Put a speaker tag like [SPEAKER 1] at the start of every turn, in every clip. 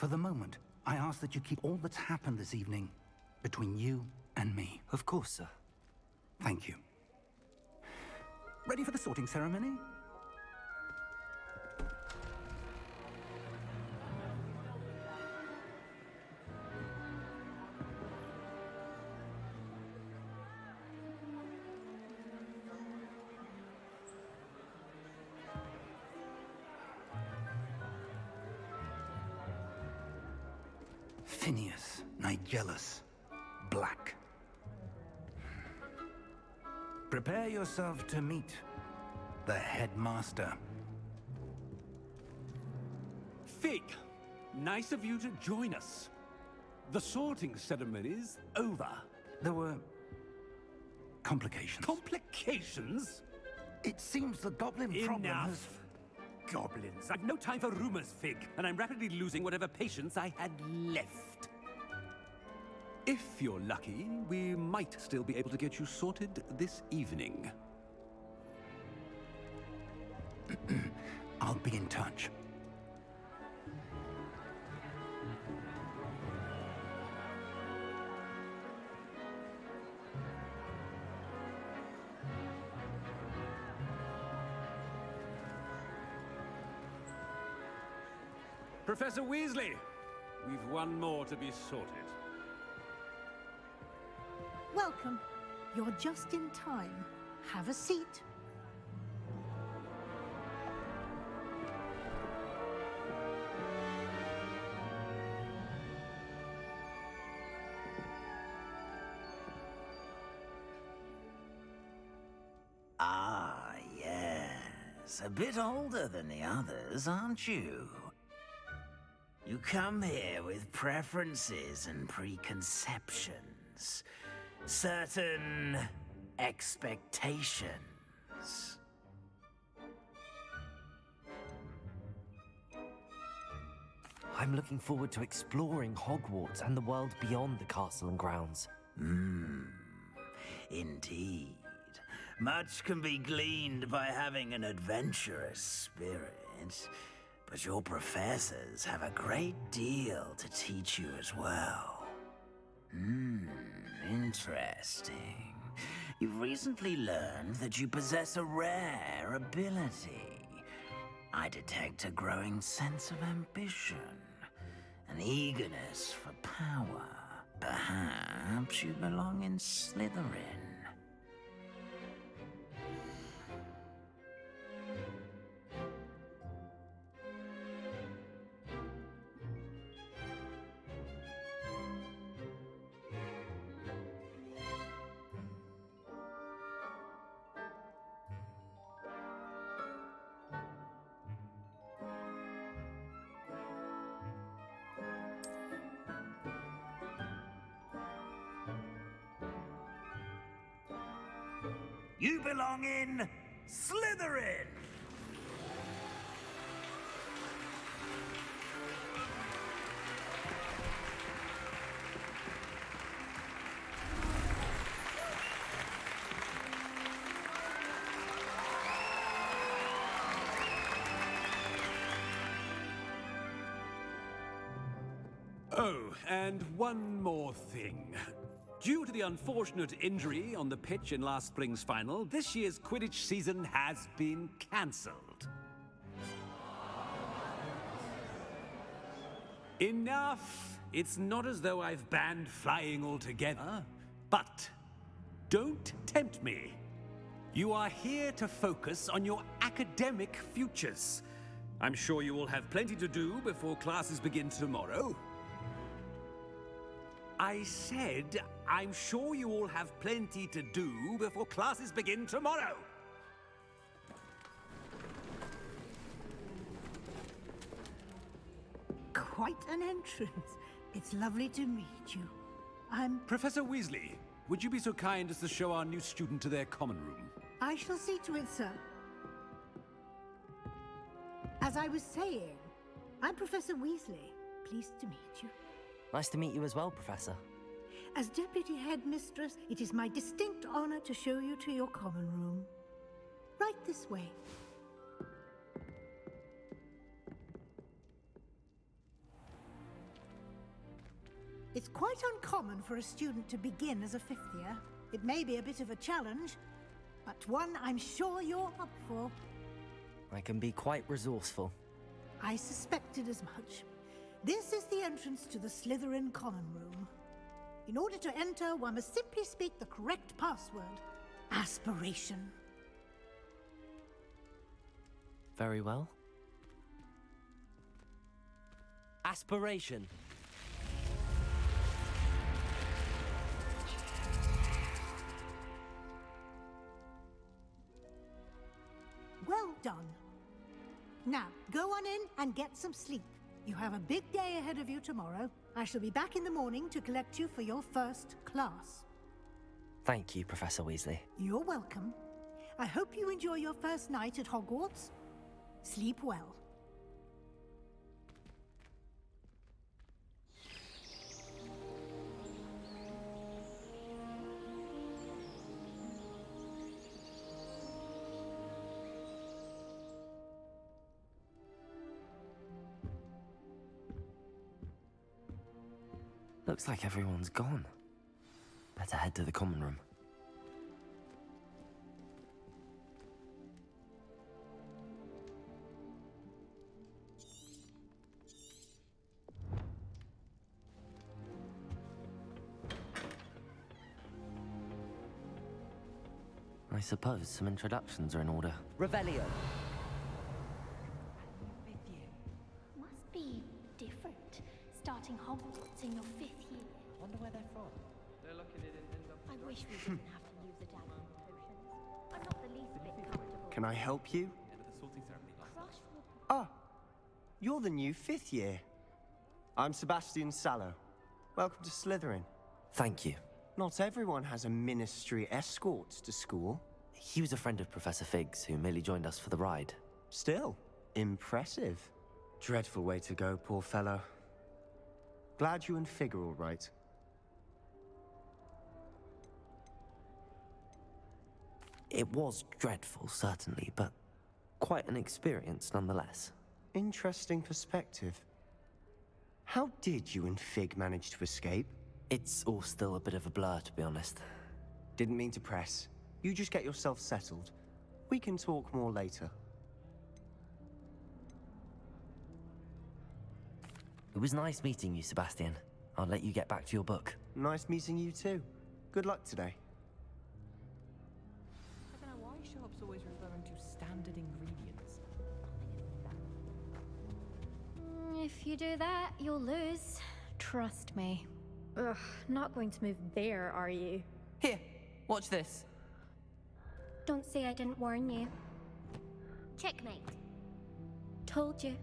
[SPEAKER 1] For the moment, I ask that you keep all that's happened this evening between you and me.
[SPEAKER 2] Of course, sir.
[SPEAKER 1] Thank you. Ready for the sorting ceremony? Phineas, Nigellus, Black. Prepare yourself to meet the headmaster.
[SPEAKER 3] Fig, nice of you to join us. The sorting ceremony's over.
[SPEAKER 1] There were complications.
[SPEAKER 3] Complications?
[SPEAKER 1] It seems the goblin problem has...
[SPEAKER 3] Enough! Goblins. I've no time for rumors, Fig, and I'm rapidly losing whatever patience I had left. If you're lucky, we might still be able to get you sorted this evening.
[SPEAKER 1] I'll be in touch.
[SPEAKER 3] Professor Weasley, we've one more to be sorted.
[SPEAKER 4] Welcome. You're just in time. Have a seat.
[SPEAKER 5] Ah, yes. A bit older than the others, aren't you? You come here with preferences and preconceptions. Certain expectations.
[SPEAKER 2] I'm looking forward to exploring Hogwarts and the world beyond the castle and grounds.
[SPEAKER 5] Indeed. Much can be gleaned by having an adventurous spirit, but your professors have a great deal to teach you as well. Interesting. You've recently learned that you possess a rare ability. I detect a growing sense of ambition, an eagerness for power. Perhaps you belong in Slytherin. You belong in Slytherin!
[SPEAKER 3] Oh, and one more thing. Due to the unfortunate injury on the pitch in last spring's final, this year's Quidditch season has been cancelled. Enough! It's not as though I've banned flying altogether, but don't tempt me. You are here to focus on your academic futures. I'm sure you will have plenty to do before classes begin tomorrow. I said, I'm sure you all have plenty to do before classes begin tomorrow.
[SPEAKER 4] Quite an entrance. It's lovely to meet you. I'm...
[SPEAKER 3] Professor Weasley, would you be so kind as to show our new student to their common room?
[SPEAKER 4] I shall see to it, sir. As I was saying, I'm Professor Weasley. Pleased to meet you.
[SPEAKER 2] Nice to meet you as well, Professor.
[SPEAKER 4] As Deputy Headmistress, it is my distinct honor to show you to your common room. Right this way. It's quite uncommon for a student to begin as a fifth year. It may be a bit of a challenge, but one I'm sure you're up for.
[SPEAKER 2] I can be quite resourceful.
[SPEAKER 4] I suspected as much. This is the entrance to the Slytherin common room. In order to enter, one must simply speak the correct password. Aspiration.
[SPEAKER 2] Very well. Aspiration.
[SPEAKER 4] Well done. Now, go on in and get some sleep. You have a big day ahead of you tomorrow. I shall be back in the morning to collect you for your first class.
[SPEAKER 2] Thank you, Professor Weasley.
[SPEAKER 4] You're welcome. I hope you enjoy your first night at Hogwarts. Sleep well.
[SPEAKER 2] Looks like everyone's gone. Better head to the common room. I suppose some introductions are in order. Revelio.
[SPEAKER 6] Must be different, starting Hogwarts in your 5th year.
[SPEAKER 2] Wonder where they're from.
[SPEAKER 6] I wish we didn't have to use the dancing potions. I'm not the least bit comfortable.
[SPEAKER 7] Can I help you?
[SPEAKER 6] Crush will...
[SPEAKER 7] Ah, you're the new 5th year. I'm Sebastian Sallow. Welcome to Slytherin.
[SPEAKER 2] Thank you.
[SPEAKER 7] Not everyone has a ministry escort to school.
[SPEAKER 2] He was a friend of Professor Fig's who merely joined us for the ride.
[SPEAKER 7] Still, impressive. Dreadful way to go, poor fellow. Glad you and Fig are all right.
[SPEAKER 2] It was dreadful, certainly, but quite an experience nonetheless.
[SPEAKER 7] Interesting perspective. How did you and Fig manage to escape?
[SPEAKER 2] It's all still a bit of a blur, to be honest.
[SPEAKER 7] Didn't mean to press. You just get yourself settled. We can talk more later.
[SPEAKER 2] It was nice meeting you, Sebastian. I'll let you get back to your book.
[SPEAKER 7] Nice meeting you too. Good luck today.
[SPEAKER 8] I don't know why Sharp's always referring to standard ingredients.
[SPEAKER 9] If you do that, you'll lose. Trust me. Ugh, not going to move there, are you?
[SPEAKER 8] Here, watch this.
[SPEAKER 9] Don't say I didn't warn you.
[SPEAKER 6] Checkmate.
[SPEAKER 9] Told you.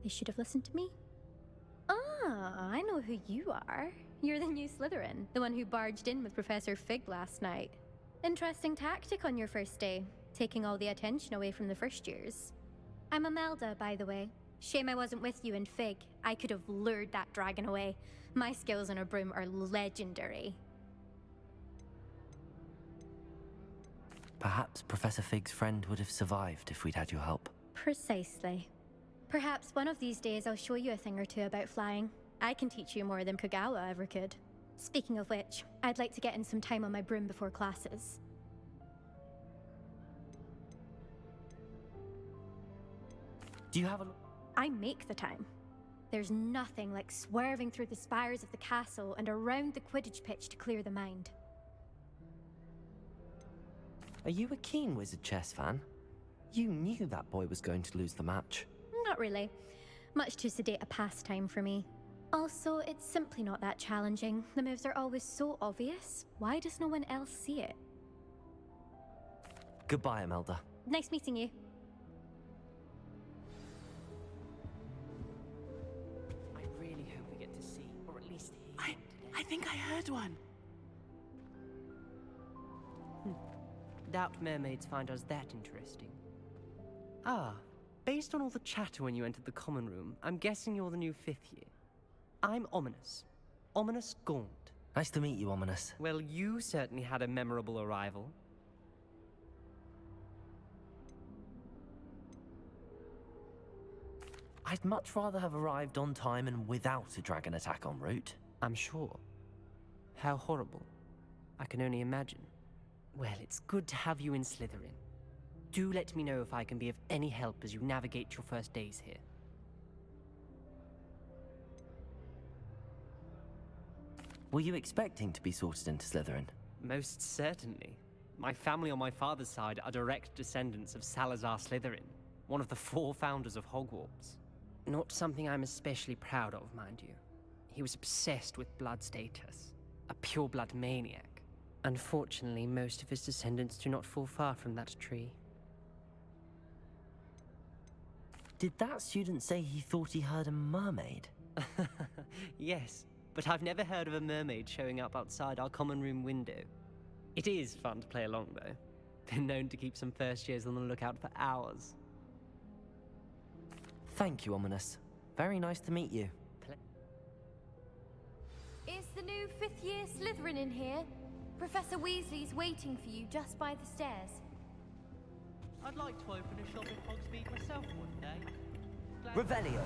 [SPEAKER 9] They should have listened to me. Ah, I know who you are. You're the new Slytherin, the one who barged in with Professor Fig last night. Interesting tactic on your first day, taking all the attention away from the first years. I'm Imelda, by the way. Shame I wasn't with you in Fig. I could have lured that dragon away. My skills on a broom are legendary.
[SPEAKER 2] Perhaps Professor Fig's friend would have survived if we'd had your help.
[SPEAKER 9] Precisely. Perhaps one of these days I'll show you a thing or two about flying. I can teach you more than Kogawa ever could. Speaking of which, I'd like to get in some time on my broom before classes.
[SPEAKER 2] Do you have a...
[SPEAKER 9] I make the time. There's nothing like swerving through the spires of the castle and around the Quidditch pitch to clear the mind.
[SPEAKER 2] Are you a keen Wizard chess fan? You knew that boy was going to lose the match.
[SPEAKER 9] Not really. Much too sedate a pastime for me. Also, it's simply not that challenging. The moves are always so obvious. Why does no one else see it?
[SPEAKER 2] Goodbye, Imelda.
[SPEAKER 9] Nice meeting you.
[SPEAKER 8] I really hope we get to see, or at least hear.
[SPEAKER 10] I think I heard one.
[SPEAKER 8] Doubt mermaids find us that interesting. Ah, based on all the chatter when you entered the common room, I'm guessing you're the new 5th year. I'm Ominous. Ominous Gaunt.
[SPEAKER 2] Nice to meet you, Ominous.
[SPEAKER 8] Well, you certainly had a memorable arrival.
[SPEAKER 2] I'd much rather have arrived on time and without a dragon attack en route.
[SPEAKER 8] I'm sure. How horrible. I can only imagine. Well, it's good to have you in Slytherin. Do let me know if I can be of any help as you navigate your first days here.
[SPEAKER 2] Were you expecting to be sorted into Slytherin?
[SPEAKER 8] Most certainly. My family on my father's side are direct descendants of Salazar Slytherin, one of the 4 founders of Hogwarts. Not something I'm especially proud of, mind you. He was obsessed with blood status, a pure-blood maniac. Unfortunately, most of his descendants do not fall far from that tree.
[SPEAKER 2] Did that student say he thought he heard a mermaid?
[SPEAKER 8] Yes, but I've never heard of a mermaid showing up outside our common room window. It is fun to play along, though. Been known to keep some first years on the lookout for hours.
[SPEAKER 2] Thank you, Ominous. Very nice to meet you.
[SPEAKER 6] Is the new 5th year Slytherin in here? Professor Weasley's waiting for you just by the stairs.
[SPEAKER 8] I'd like to open a shop in Hogsmeade myself one day.
[SPEAKER 2] Revelio.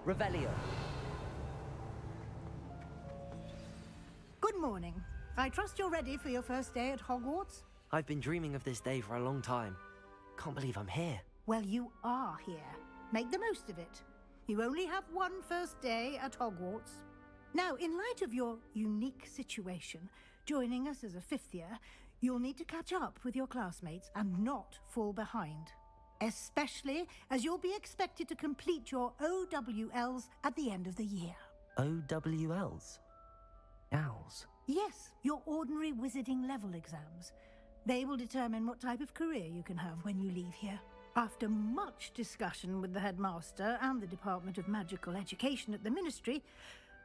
[SPEAKER 2] Revelio.
[SPEAKER 4] Good morning. I trust you're ready for your first day at Hogwarts?
[SPEAKER 2] I've been dreaming of this day for a long time. Can't believe I'm here.
[SPEAKER 4] Well, you are here. Make the most of it. You only have one first day at Hogwarts. Now, in light of your unique situation, joining us as a 5th year, you'll need to catch up with your classmates and not fall behind. Especially as you'll be expected to complete your OWLs at the end of the year.
[SPEAKER 2] OWLs? Owls?
[SPEAKER 4] Yes, your ordinary wizarding level exams. They will determine what type of career you can have when you leave here. After much discussion with the headmaster and the Department of Magical Education at the Ministry,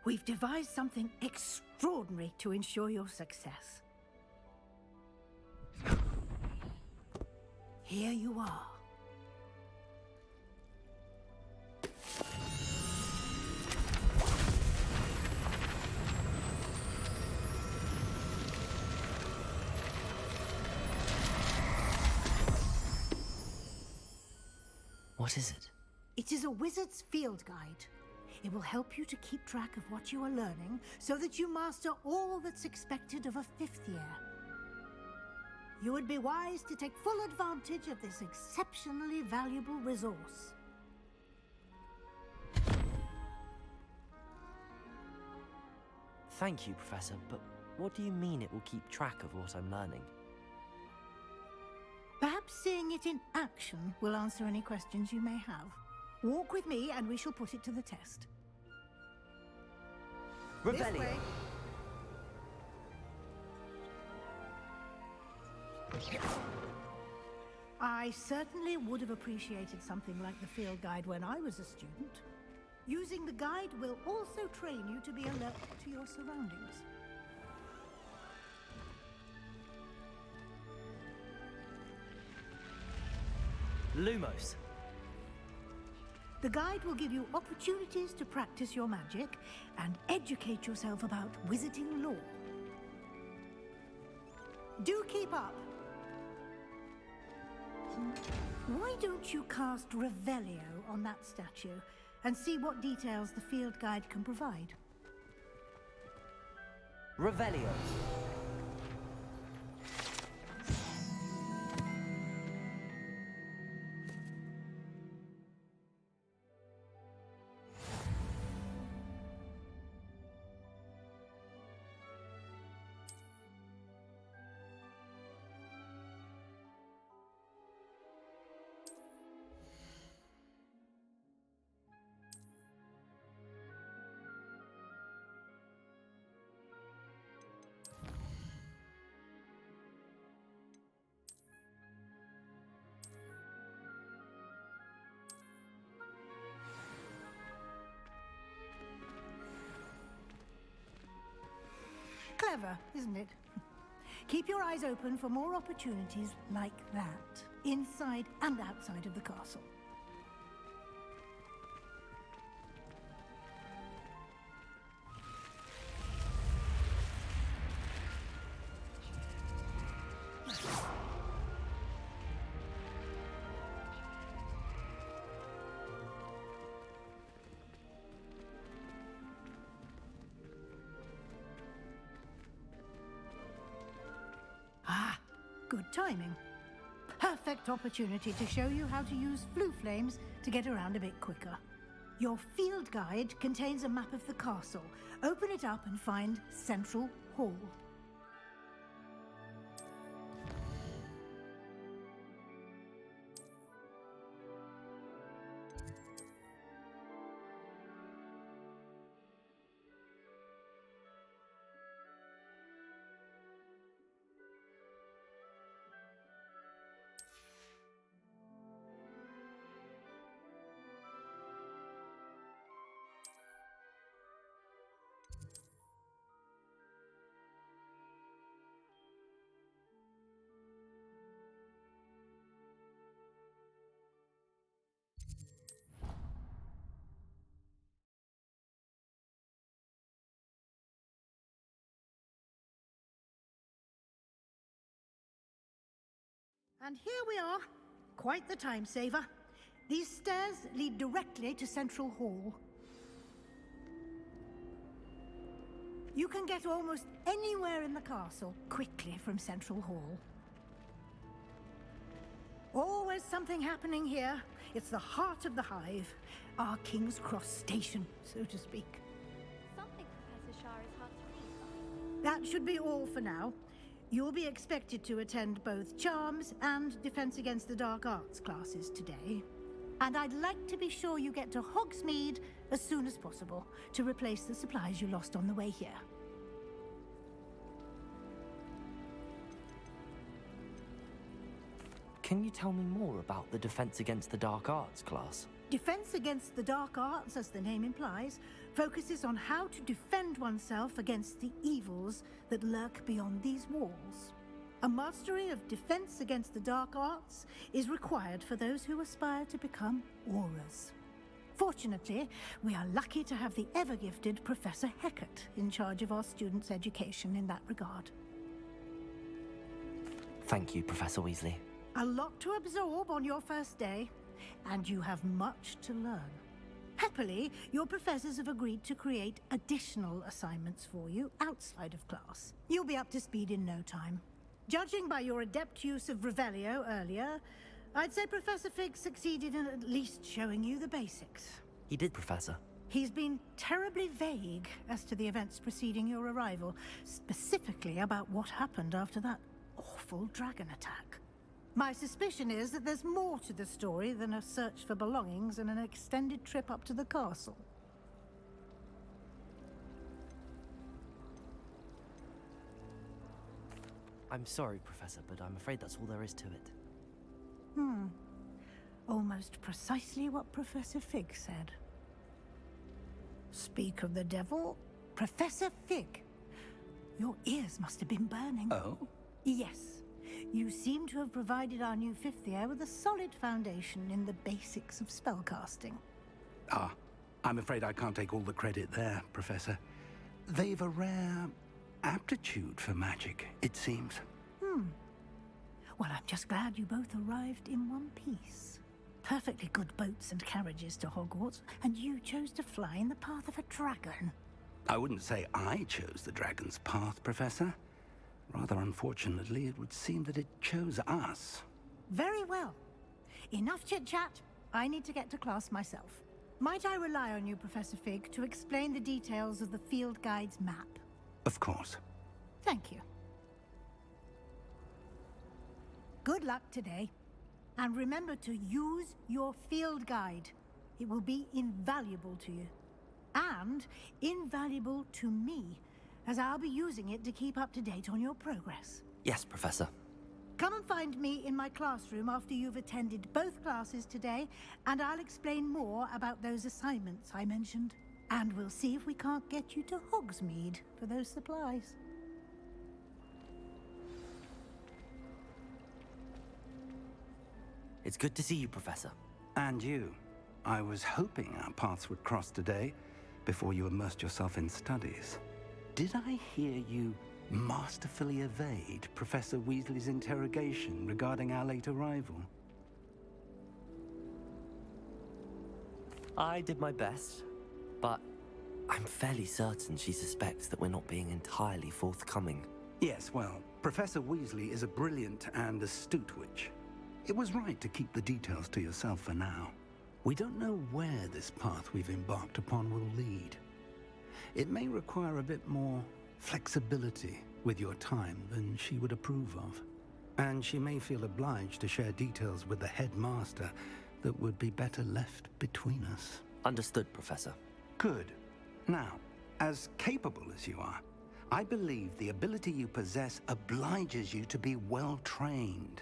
[SPEAKER 4] we've devised something extraordinary to ensure your success. Here you are.
[SPEAKER 2] What is it?
[SPEAKER 4] It is a wizard's field guide. It will help you to keep track of what you are learning so that you master all that's expected of a 5th year. You would be wise to take full advantage of this exceptionally valuable resource.
[SPEAKER 2] Thank you, Professor, but what do you mean it will keep track of what I'm learning?
[SPEAKER 4] Perhaps seeing it in action will answer any questions you may have. Walk with me and we shall put it to the test. This
[SPEAKER 2] Revelio.
[SPEAKER 4] way. I certainly would have appreciated something like the field guide when I was a student. Using the guide will also train you to be alert to your surroundings.
[SPEAKER 2] Lumos.
[SPEAKER 4] The guide will give you opportunities to practice your magic and educate yourself about wizarding lore. Do keep up! Why don't you cast Revelio on that statue and see what details the field guide can provide?
[SPEAKER 2] Revelio.
[SPEAKER 4] Clever, isn't it? Keep your eyes open for more opportunities like that, inside and outside of the castle. timing. Perfect opportunity to show you how to use flue flames to get around a bit quicker. Your field guide contains a map of the castle. Open it up and find Central Hall. And here we are. Quite the time saver. These stairs lead directly to Central Hall. You can get almost anywhere in the castle quickly from Central Hall. Always something happening here. It's the heart of the hive. Our King's Cross station, so to speak.
[SPEAKER 6] Something Professor Shah is hard to read.
[SPEAKER 4] That should be all for now. You'll be expected to attend both Charms and Defense Against the Dark Arts classes today. And I'd like to be sure you get to Hogsmeade as soon as possible to replace the supplies you lost on the way here.
[SPEAKER 2] Can you tell me more about the Defense Against the Dark Arts class?
[SPEAKER 4] Defense Against the Dark Arts, as the name implies, focuses on how to defend oneself against the evils that lurk beyond these walls. A mastery of Defense Against the Dark Arts is required for those who aspire to become Aurors. Fortunately, we are lucky to have the ever-gifted Professor Hecat in charge of our students' education in that regard.
[SPEAKER 2] Thank you, Professor Weasley.
[SPEAKER 4] A lot to absorb on your first day, and you have much to learn. Happily, your professors have agreed to create additional assignments for you outside of class. You'll be up to speed in no time. Judging by your adept use of Revelio earlier, I'd say Professor Fig succeeded in at least showing you the basics.
[SPEAKER 2] He did, Professor.
[SPEAKER 4] He's been terribly vague as to the events preceding your arrival, specifically about what happened after that awful dragon attack. My suspicion is that there's more to the story than a search for belongings and an extended trip up to the castle.
[SPEAKER 2] I'm sorry, Professor, but I'm afraid that's all there is to it.
[SPEAKER 4] Almost precisely what Professor Fig said. Speak of the devil, Professor Fig. Your ears must have been burning.
[SPEAKER 1] Oh?
[SPEAKER 4] Yes. You seem to have provided our new fifth year with a solid foundation in the basics of spellcasting.
[SPEAKER 1] Ah, I'm afraid I can't take all the credit there, Professor. They've a rare aptitude for magic, it seems.
[SPEAKER 4] Well, I'm just glad you both arrived in one piece. Perfectly good boats and carriages to Hogwarts, and you chose to fly in the path of a dragon.
[SPEAKER 1] I wouldn't say I chose the dragon's path, Professor. Rather unfortunately, it would seem that it chose us.
[SPEAKER 4] Very well. Enough chit-chat. I need to get to class myself. Might I rely on you, Professor Fig, to explain the details of the field guide's map?
[SPEAKER 1] Of course.
[SPEAKER 4] Thank you. Good luck today. And remember to use your field guide. It will be invaluable to you. And invaluable to me, as I'll be using it to keep up to date on your progress.
[SPEAKER 2] Yes, Professor.
[SPEAKER 4] Come and find me in my classroom after you've attended both classes today, and I'll explain more about those assignments I mentioned. And we'll see if we can't get you to Hogsmeade for those supplies.
[SPEAKER 2] It's good to see you, Professor.
[SPEAKER 1] And you. I was hoping our paths would cross today, before you immersed yourself in studies. Did I hear you masterfully evade Professor Weasley's interrogation regarding our late arrival?
[SPEAKER 2] I did my best, but I'm fairly certain she suspects that we're not being entirely forthcoming.
[SPEAKER 1] Yes, well, Professor Weasley is a brilliant and astute witch. It was right to keep the details to yourself for now. We don't know where this path we've embarked upon will lead. It may require a bit more flexibility with your time than she would approve of. And she may feel obliged to share details with the headmaster that would be better left between us.
[SPEAKER 2] Understood, Professor.
[SPEAKER 1] Good. Now, as capable as you are, I believe the ability you possess obliges you to be well trained.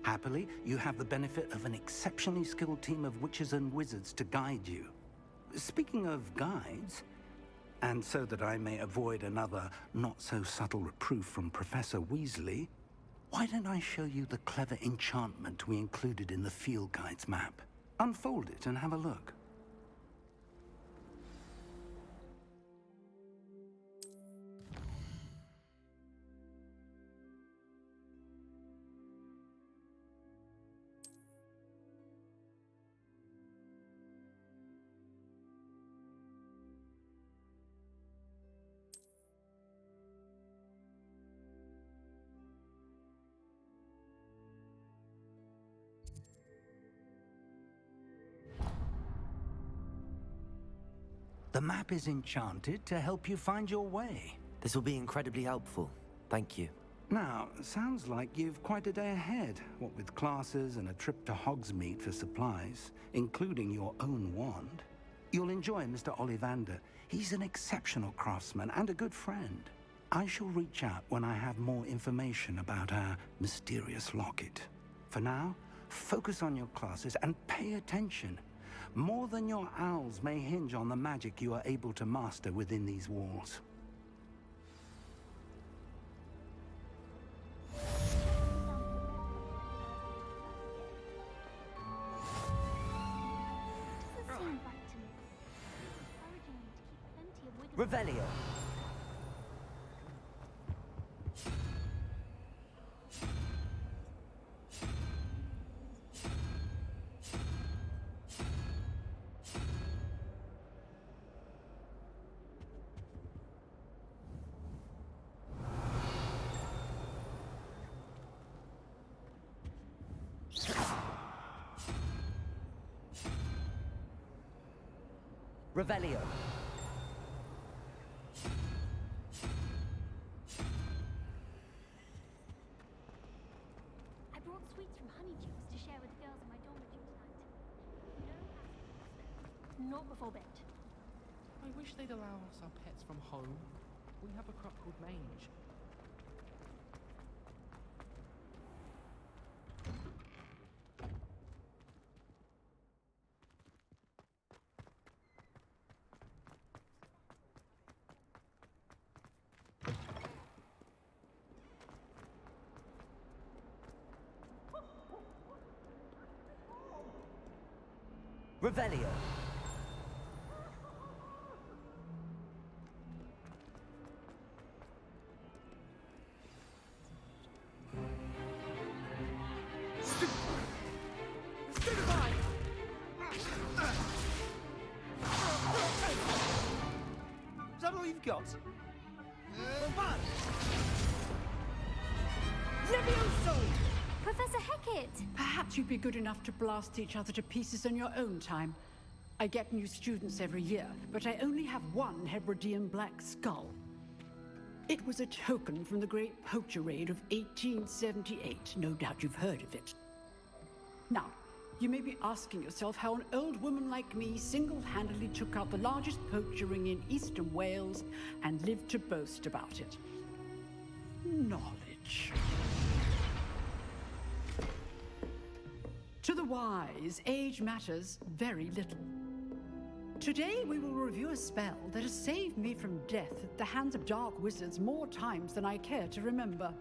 [SPEAKER 1] Happily, you have the benefit of an exceptionally skilled team of witches and wizards to guide you. Speaking of guides, and so that I may avoid another not-so-subtle reproof from Professor Weasley, why don't I show you the clever enchantment we included in the field guide's map? Unfold it and have a look. The map is enchanted to help you find your way.
[SPEAKER 2] This will be incredibly helpful. Thank you.
[SPEAKER 1] Now, sounds like you've quite a day ahead, what with classes and a trip to Hogsmeade for supplies, including your own wand. You'll enjoy Mr. Ollivander. He's an exceptional craftsman and a good friend. I shall reach out when I have more information about our mysterious locket. For now, focus on your classes and pay attention. More than your owls may hinge on the magic you are able to master within these walls.
[SPEAKER 2] Revelio. Revelio.
[SPEAKER 6] I brought sweets from Honeydews to share with the girls in my dormitory tonight. No, not before bed.
[SPEAKER 10] I wish they'd allow us our pets from home. We have a croc called Mange.
[SPEAKER 2] Revelio.
[SPEAKER 11] Is that all you've got?
[SPEAKER 12] Levioso!
[SPEAKER 9] Professor Hecat!
[SPEAKER 12] Perhaps you'd be good enough to blast each other to pieces in your own time. I get new students every year, but I only have one Hebridean black skull. It was a token from the Great Poacher Raid of 1878. No doubt you've heard of it. Now, you may be asking yourself how an old woman like me single-handedly took out the largest poacher ring in eastern Wales and lived to boast about it. Knowledge. To the wise, age matters very little. Today we will review a spell that has saved me from death at the hands of dark wizards more times than I care to remember.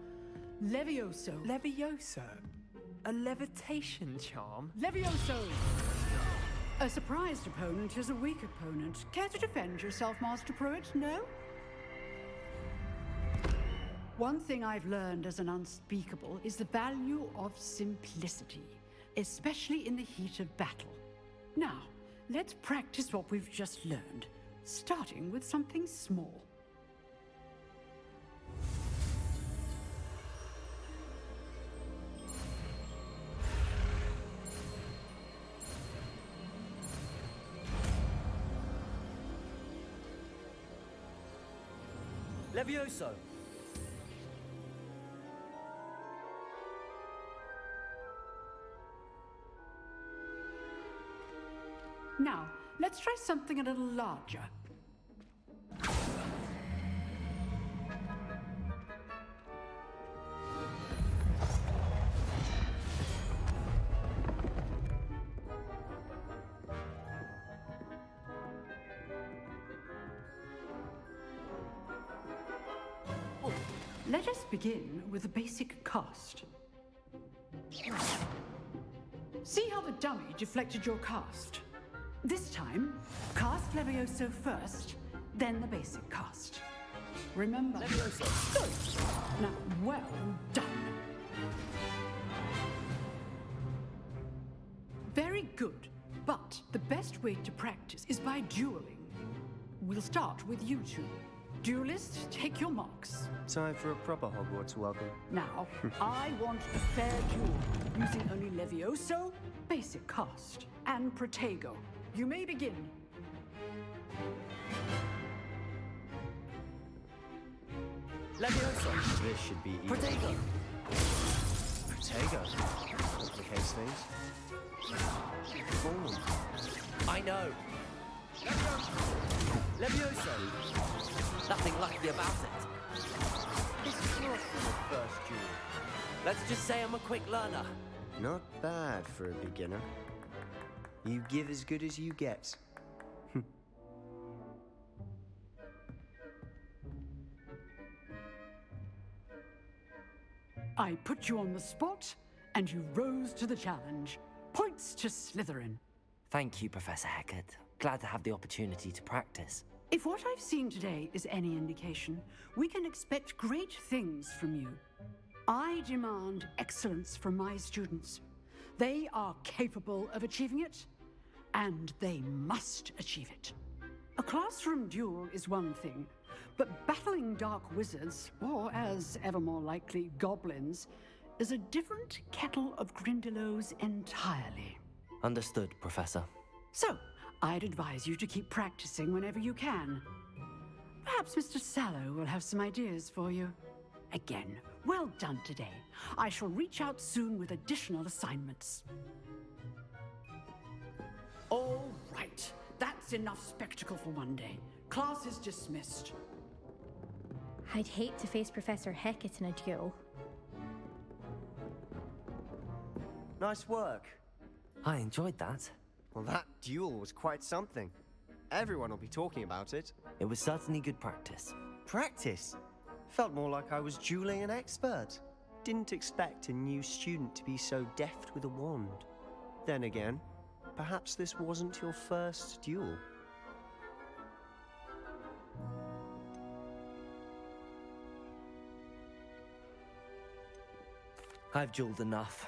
[SPEAKER 12] Levioso.
[SPEAKER 13] Levioso? A levitation charm?
[SPEAKER 12] Levioso! A surprised opponent is a weak opponent. Care to defend yourself, Master Pruitt? No? One thing I've learned as an unspeakable is the value of simplicity, especially in the heat of battle. Now, let's practice what we've just learned, starting with something small.
[SPEAKER 2] Levioso!
[SPEAKER 12] Now, let's try something a little larger. Let us begin with the basic cast. See how the dummy deflected your cast? This time, cast Levioso first, then the basic cast. Remember? Levioso. Good. Now, well done. Very good. But the best way to practice is by dueling. We'll start with you two. Duelists, take your marks.
[SPEAKER 7] Time for a proper Hogwarts welcome.
[SPEAKER 12] Now, I want a fair duel, using only Levioso, basic cast, and Protego. You may begin.
[SPEAKER 2] Levioso!
[SPEAKER 7] This should be easy.
[SPEAKER 2] Protego!
[SPEAKER 7] Protego. Complicates things. Form.
[SPEAKER 2] I know. Levioso! Nothing lucky about it.
[SPEAKER 7] This is not from the first duel.
[SPEAKER 2] Let's just say I'm a quick learner.
[SPEAKER 7] Not bad for a beginner. You give as good as you get.
[SPEAKER 12] I put you on the spot, and you rose to the challenge. Points to Slytherin.
[SPEAKER 2] Thank you, Professor Hecat. Glad to have the opportunity to practice.
[SPEAKER 12] If what I've seen today is any indication, we can expect great things from you. I demand excellence from my students. They are capable of achieving it, and they must achieve it. A classroom duel is one thing, but battling dark wizards, or as ever more likely, goblins, is a different kettle of Grindylows entirely.
[SPEAKER 2] Understood, Professor.
[SPEAKER 12] So, I'd advise you to keep practicing whenever you can. Perhaps Mr. Sallow will have some ideas for you. Again, well done today. I shall reach out soon with additional assignments. All right. That's enough spectacle for one day. Class is dismissed.
[SPEAKER 9] I'd hate to face Professor Hecat in a duel.
[SPEAKER 7] Nice work.
[SPEAKER 2] I enjoyed that.
[SPEAKER 7] Well, that duel was quite something. Everyone will be talking about it.
[SPEAKER 2] It was certainly good practice.
[SPEAKER 7] Practice? Felt more like I was dueling an expert. Didn't expect a new student to be so deft with a wand. Then again, perhaps this wasn't your first duel.
[SPEAKER 2] I've dueled enough.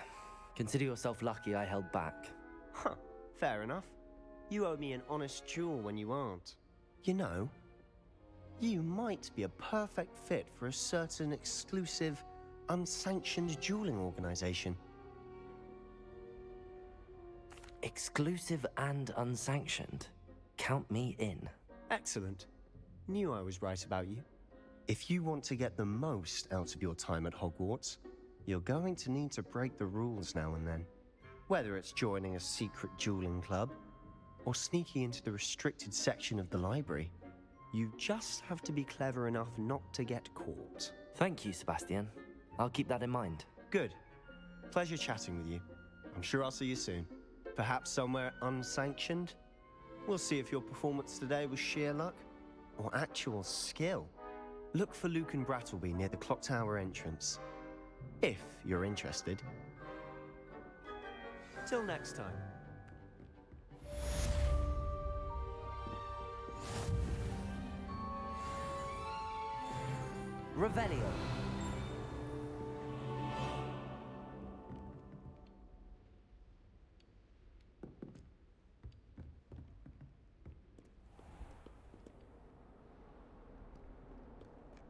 [SPEAKER 2] Consider yourself lucky I held back.
[SPEAKER 7] Huh, fair enough. You owe me an honest duel when you aren't. You know, you might be a perfect fit for a certain exclusive, unsanctioned dueling organization.
[SPEAKER 2] Exclusive and unsanctioned. Count me in.
[SPEAKER 7] Excellent. Knew I was right about you. If you want to get the most out of your time at Hogwarts, you're going to need to break the rules now and then. Whether it's joining a secret dueling club, or sneaking into the restricted section of the library, you just have to be clever enough not to get caught.
[SPEAKER 2] Thank you, Sebastian. I'll keep that in mind.
[SPEAKER 7] Good. Pleasure chatting with you. I'm sure I'll see you soon. Perhaps somewhere unsanctioned? We'll see if your performance today was sheer luck or actual skill. Look for Luke and Brattleby near the clock tower entrance. If you're interested. Till next time.
[SPEAKER 2] Revelio.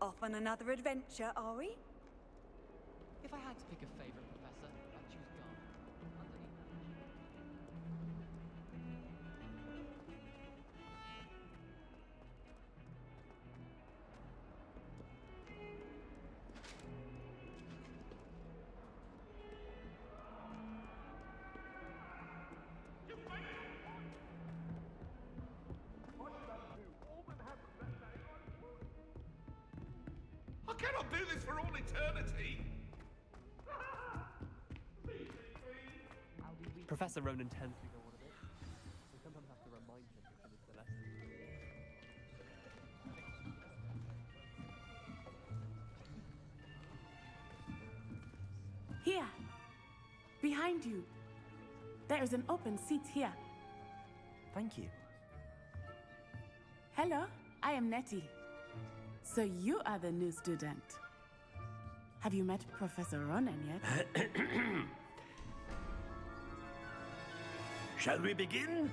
[SPEAKER 11] Off on another adventure, are we?
[SPEAKER 10] If I had to pick a favorite professor, I'd choose Garnet.
[SPEAKER 14] cannot do this for all eternity!
[SPEAKER 10] Professor Ronan tends to go on a bit. We sometimes have to remind him to finish the lesson.
[SPEAKER 15] Here! Behind you! There is an open seat here.
[SPEAKER 2] Thank you.
[SPEAKER 15] Hello, I am Nettie. So you are the new student. Have you met Professor Ronan yet?
[SPEAKER 16] Shall we begin?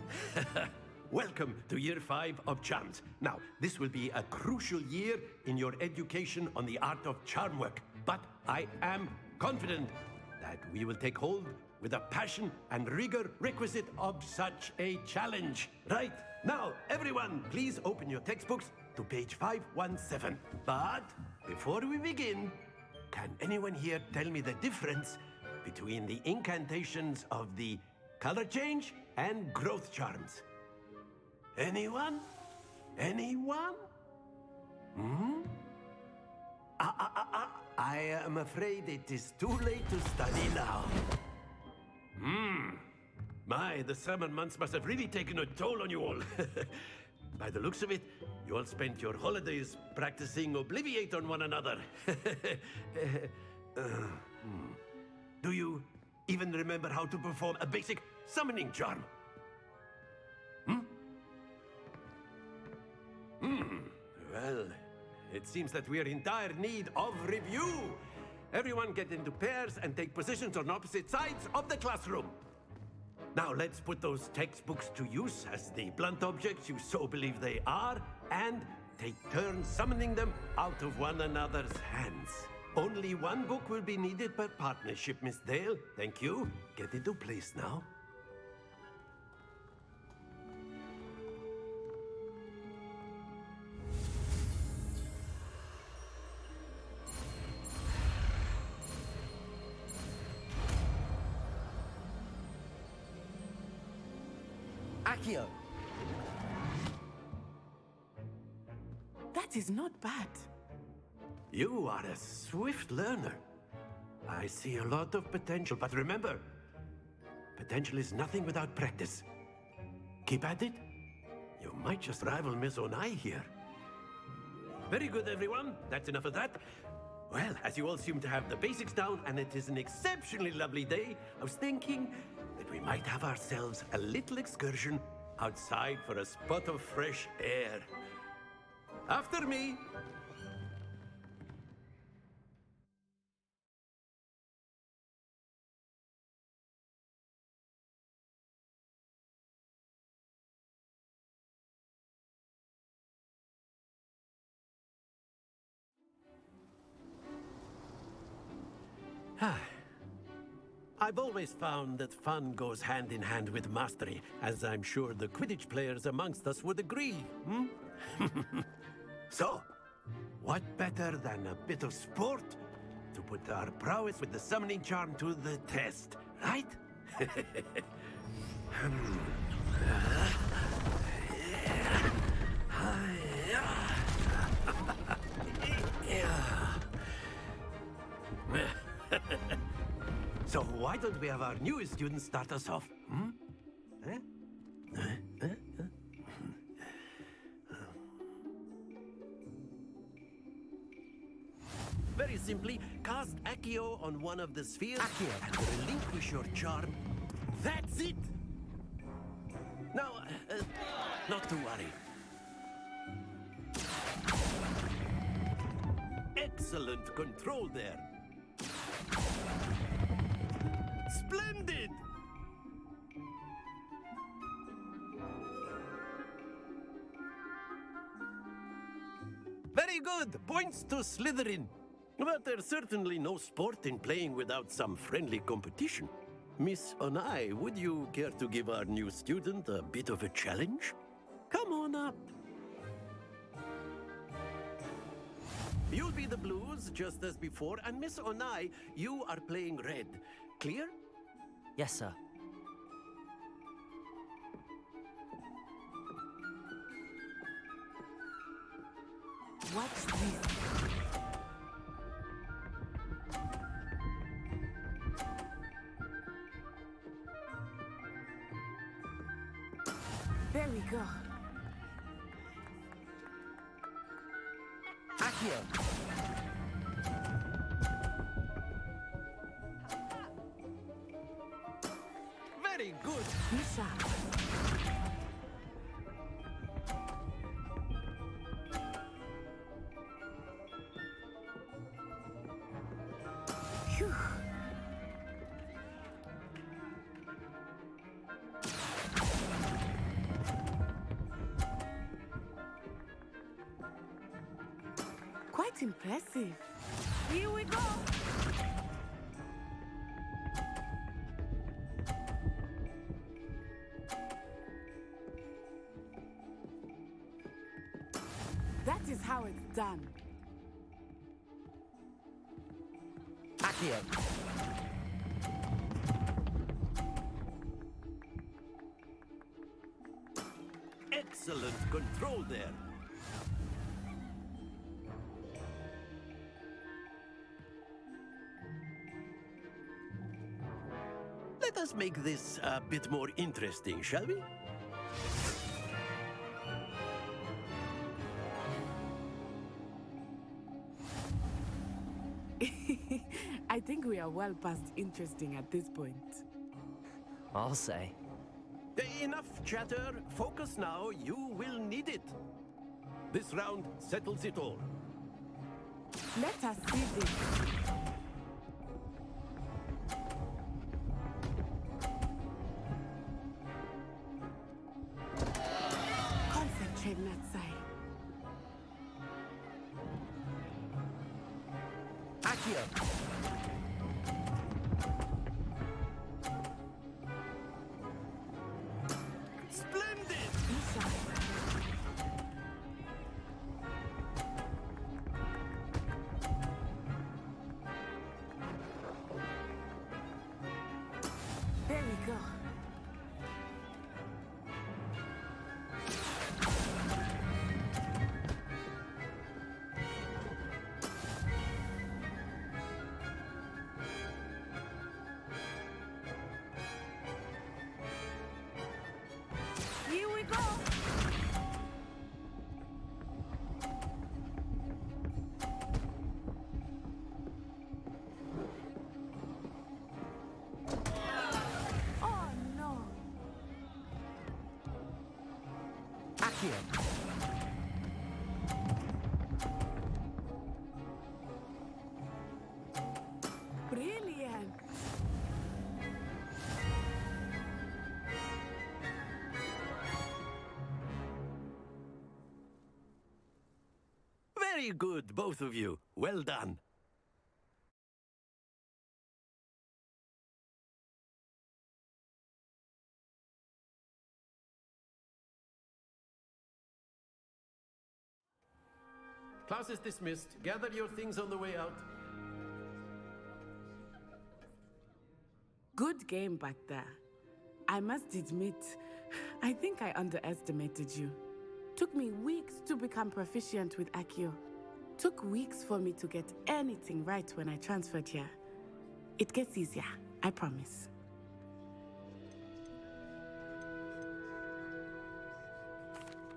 [SPEAKER 16] Welcome to Year 5 of Charms. Now, this will be a crucial year in your education on the art of charm work. But I am confident that we will take hold with the passion and rigor requisite of such a challenge. Right, now, everyone, please open your textbooks to page 517. But before we begin, can anyone here tell me the difference between the incantations of the color change and growth charms? Anyone? Anyone? Hmm? I am afraid it is too late to study now. My, the summer months must have really taken a toll on you all. By the looks of it, you all spent your holidays practicing Obliviate on one another. Do you even remember how to perform a basic summoning charm? Well, it seems that we are in dire need of review. Everyone get into pairs and take positions on opposite sides of the classroom. Now let's put those textbooks to use as the blunt objects you so believe they are, and take turns summoning them out of one another's hands. Only one book will be needed per partnership, Miss Dale. Thank you. Get into place now.
[SPEAKER 2] Accio!
[SPEAKER 15] That is not bad.
[SPEAKER 16] You are a swift learner. I see a lot of potential, but remember, potential is nothing without practice. Keep at it. You might just rival Miss Onai here. Very good, everyone. That's enough of that. Well, as you all seem to have the basics down, and it is an exceptionally lovely day, I was thinking that we might have ourselves a little excursion outside for a spot of fresh air. After me. I've always found that fun goes hand in hand with mastery, as I'm sure the Quidditch players amongst us would agree, So, what better than a bit of sport to put our prowess with the summoning charm to the test, right? So why don't we have our newest student start us off? Very simply, cast Accio on one of the spheres and relinquish your charm. That's it! Now, not to worry. Excellent control there. Splendid! Very good. Points to Slytherin. But there's certainly no sport in playing without some friendly competition. Miss Onai, would you care to give our new student a bit of a challenge? Come on up. You'll be the blues, just as before, and Miss Onai, you are playing red. Clear?
[SPEAKER 2] Yes, sir.
[SPEAKER 15] What's this? There we go.
[SPEAKER 2] Accio!
[SPEAKER 16] Very good.
[SPEAKER 15] Misha. Phew. Quite impressive. Here we go. That is how it's done.
[SPEAKER 2] Accio!
[SPEAKER 16] Excellent control there. Let us make this a bit more interesting, shall we?
[SPEAKER 15] I think we are well past interesting at this point.
[SPEAKER 2] I'll say.
[SPEAKER 16] Enough chatter. Focus now. You will need it. This round settles it all.
[SPEAKER 15] Let us see this. Concentrate, Natsai.
[SPEAKER 2] Accio!
[SPEAKER 16] Splendid!
[SPEAKER 15] Misha. There we go. Here we go. Oh no.
[SPEAKER 2] Accio!
[SPEAKER 15] Brilliant.
[SPEAKER 16] Very good, both of you. Well done. Class is dismissed. Gather your things on the way out.
[SPEAKER 15] Good game back there. I must admit, I think I underestimated you. Took me weeks to become proficient with Accio. Took weeks for me to get anything right when I transferred here. It gets easier, I promise.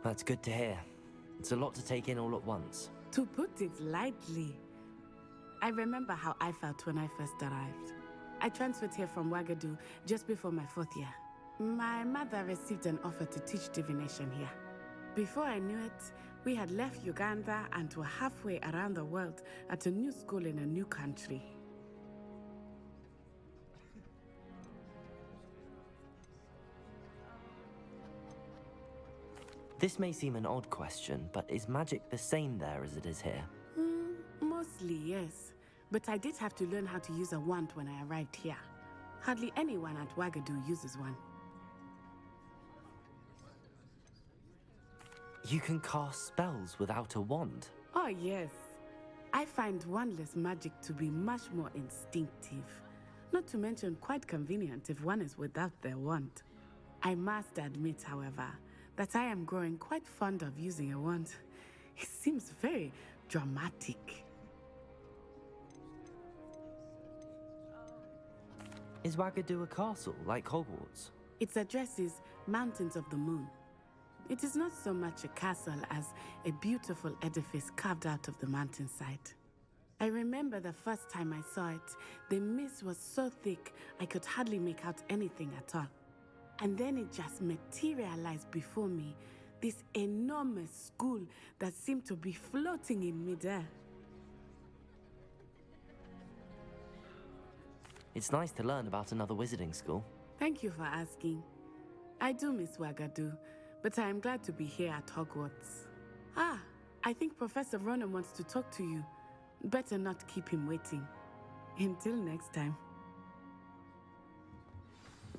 [SPEAKER 2] That's good to hear. It's a lot to take in all at once.
[SPEAKER 15] To put it lightly, I remember how I felt when I first arrived. I transferred here from Wagadu just before my 4th year. My mother received an offer to teach divination here. Before I knew it, we had left Uganda and were halfway around the world at a new school in a new country.
[SPEAKER 2] This may seem an odd question, but is magic the same there as it is here?
[SPEAKER 15] Mostly, yes. But I did have to learn how to use a wand when I arrived here. Hardly anyone at Wagadu uses one.
[SPEAKER 2] You can cast spells without a wand?
[SPEAKER 15] Oh, yes. I find wandless magic to be much more instinctive. Not to mention quite convenient if one is without their wand. I must admit, however, that I am growing quite fond of using a wand. It seems very dramatic.
[SPEAKER 2] Is Wagadu a castle, like Hogwarts?
[SPEAKER 15] Its address is Mountains of the Moon. It is not so much a castle as a beautiful edifice carved out of the mountainside. I remember the first time I saw it, the mist was so thick I could hardly make out anything at all. And then it just materialized before me, this enormous school that seemed to be floating in midair.
[SPEAKER 2] It's nice to learn about another wizarding school.
[SPEAKER 15] Thank you for asking. I do miss Wagadu, but I am glad to be here at Hogwarts. Ah, I think Professor Ronan wants to talk to you. Better not keep him waiting. Until next time.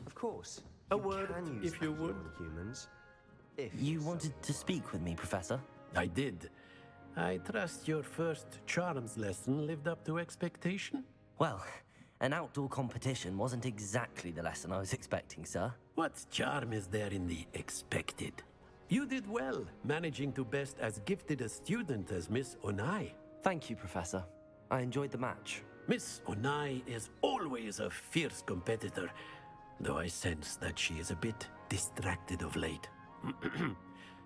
[SPEAKER 7] Of course.
[SPEAKER 16] A word,
[SPEAKER 7] can use
[SPEAKER 16] if you
[SPEAKER 7] that
[SPEAKER 16] would.
[SPEAKER 7] on humans. If
[SPEAKER 2] You wanted to speak with me, Professor?
[SPEAKER 16] I did. I trust your first charms lesson lived up to expectation?
[SPEAKER 2] Well, an outdoor competition wasn't exactly the lesson I was expecting, sir.
[SPEAKER 16] What charm is there in the expected? You did well, managing to best as gifted a student as Miss Onai.
[SPEAKER 2] Thank you, Professor. I enjoyed the match.
[SPEAKER 16] Miss Onai is always a fierce competitor, though I sense that she is a bit distracted of late.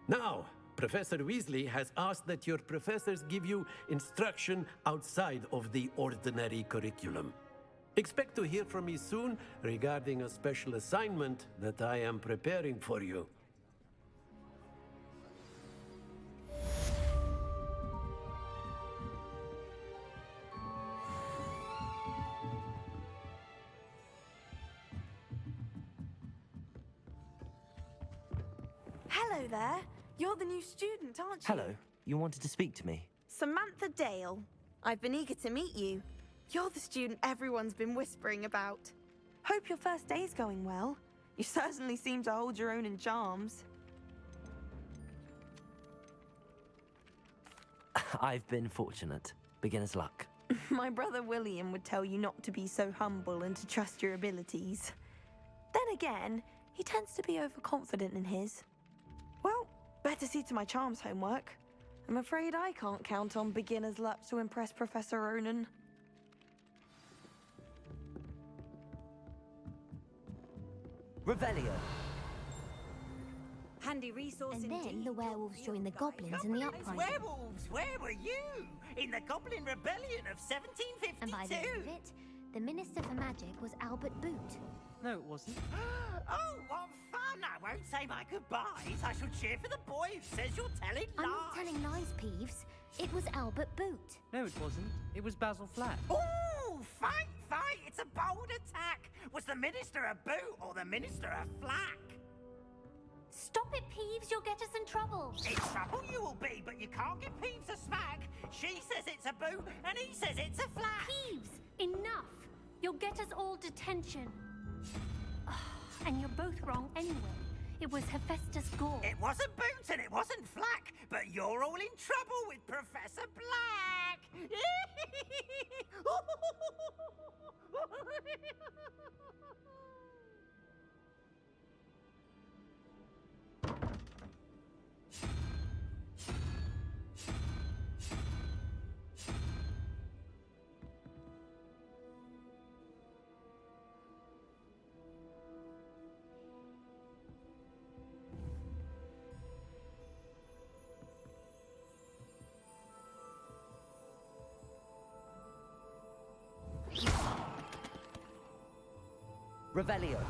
[SPEAKER 16] Now, Professor Weasley has asked that your professors give you instruction outside of the ordinary curriculum. Expect to hear from me soon regarding a special assignment that I am preparing for you.
[SPEAKER 17] Hello there. You're the new student, aren't you?
[SPEAKER 2] Hello. You wanted to speak to me?
[SPEAKER 17] Samantha Dale. I've been eager to meet you. You're the student everyone's been whispering about. Hope your first day's going well. You certainly seem to hold your own in charms.
[SPEAKER 2] I've been fortunate. Beginner's luck.
[SPEAKER 17] My brother William would tell you not to be so humble and to trust your abilities. Then again, he tends to be overconfident in his. Well, better see to my charms homework. I'm afraid I can't count on beginner's luck to impress Professor Ronan.
[SPEAKER 2] Revelio.
[SPEAKER 11] Handy resource
[SPEAKER 6] And
[SPEAKER 11] indeed.
[SPEAKER 6] then the werewolves joined the goblins in the uprising.
[SPEAKER 5] Werewolves, where were you? In the Goblin Rebellion of 1752?
[SPEAKER 6] And by the end of it, the Minister for Magic was Albert Boot.
[SPEAKER 8] No, it wasn't.
[SPEAKER 5] Oh, what fun! I won't say my goodbyes. I shall cheer for the boy who says you're telling lies.
[SPEAKER 6] I'm not telling lies, Peeves. It was Albert Boot.
[SPEAKER 8] No, it wasn't. It was Basil Flat.
[SPEAKER 5] Oh, fight, fight! It's a bold attack. Was the Minister a boot or the Minister a flack?
[SPEAKER 6] Stop it, Peeves. You'll get us in trouble.
[SPEAKER 5] In trouble you will be, but you can't give Peeves a smack. She says it's a boot, and he says it's a flack.
[SPEAKER 6] Peeves, enough. You'll get us all detention. And you're both wrong anyway. It was Hephaestus Gore.
[SPEAKER 5] It wasn't boot and it wasn't flack, but you're all in trouble with Professor Black.
[SPEAKER 2] Revelio.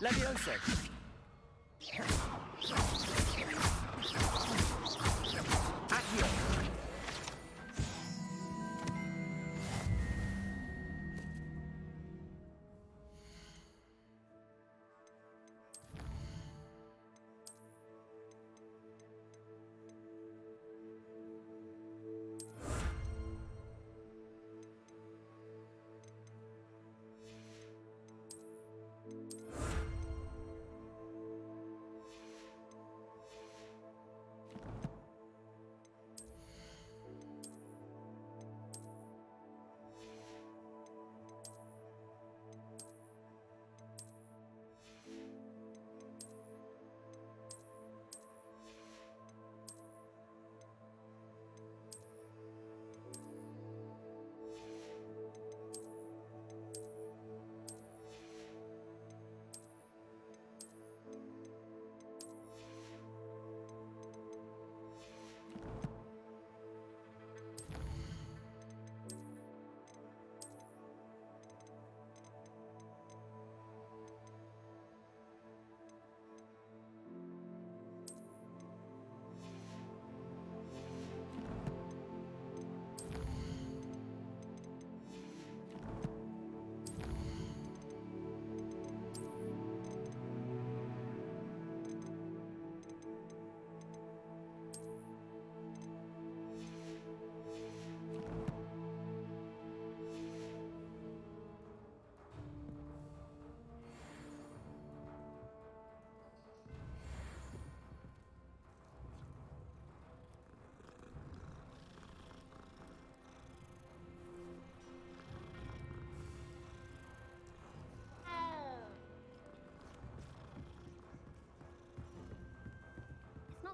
[SPEAKER 2] Levioso. Accio.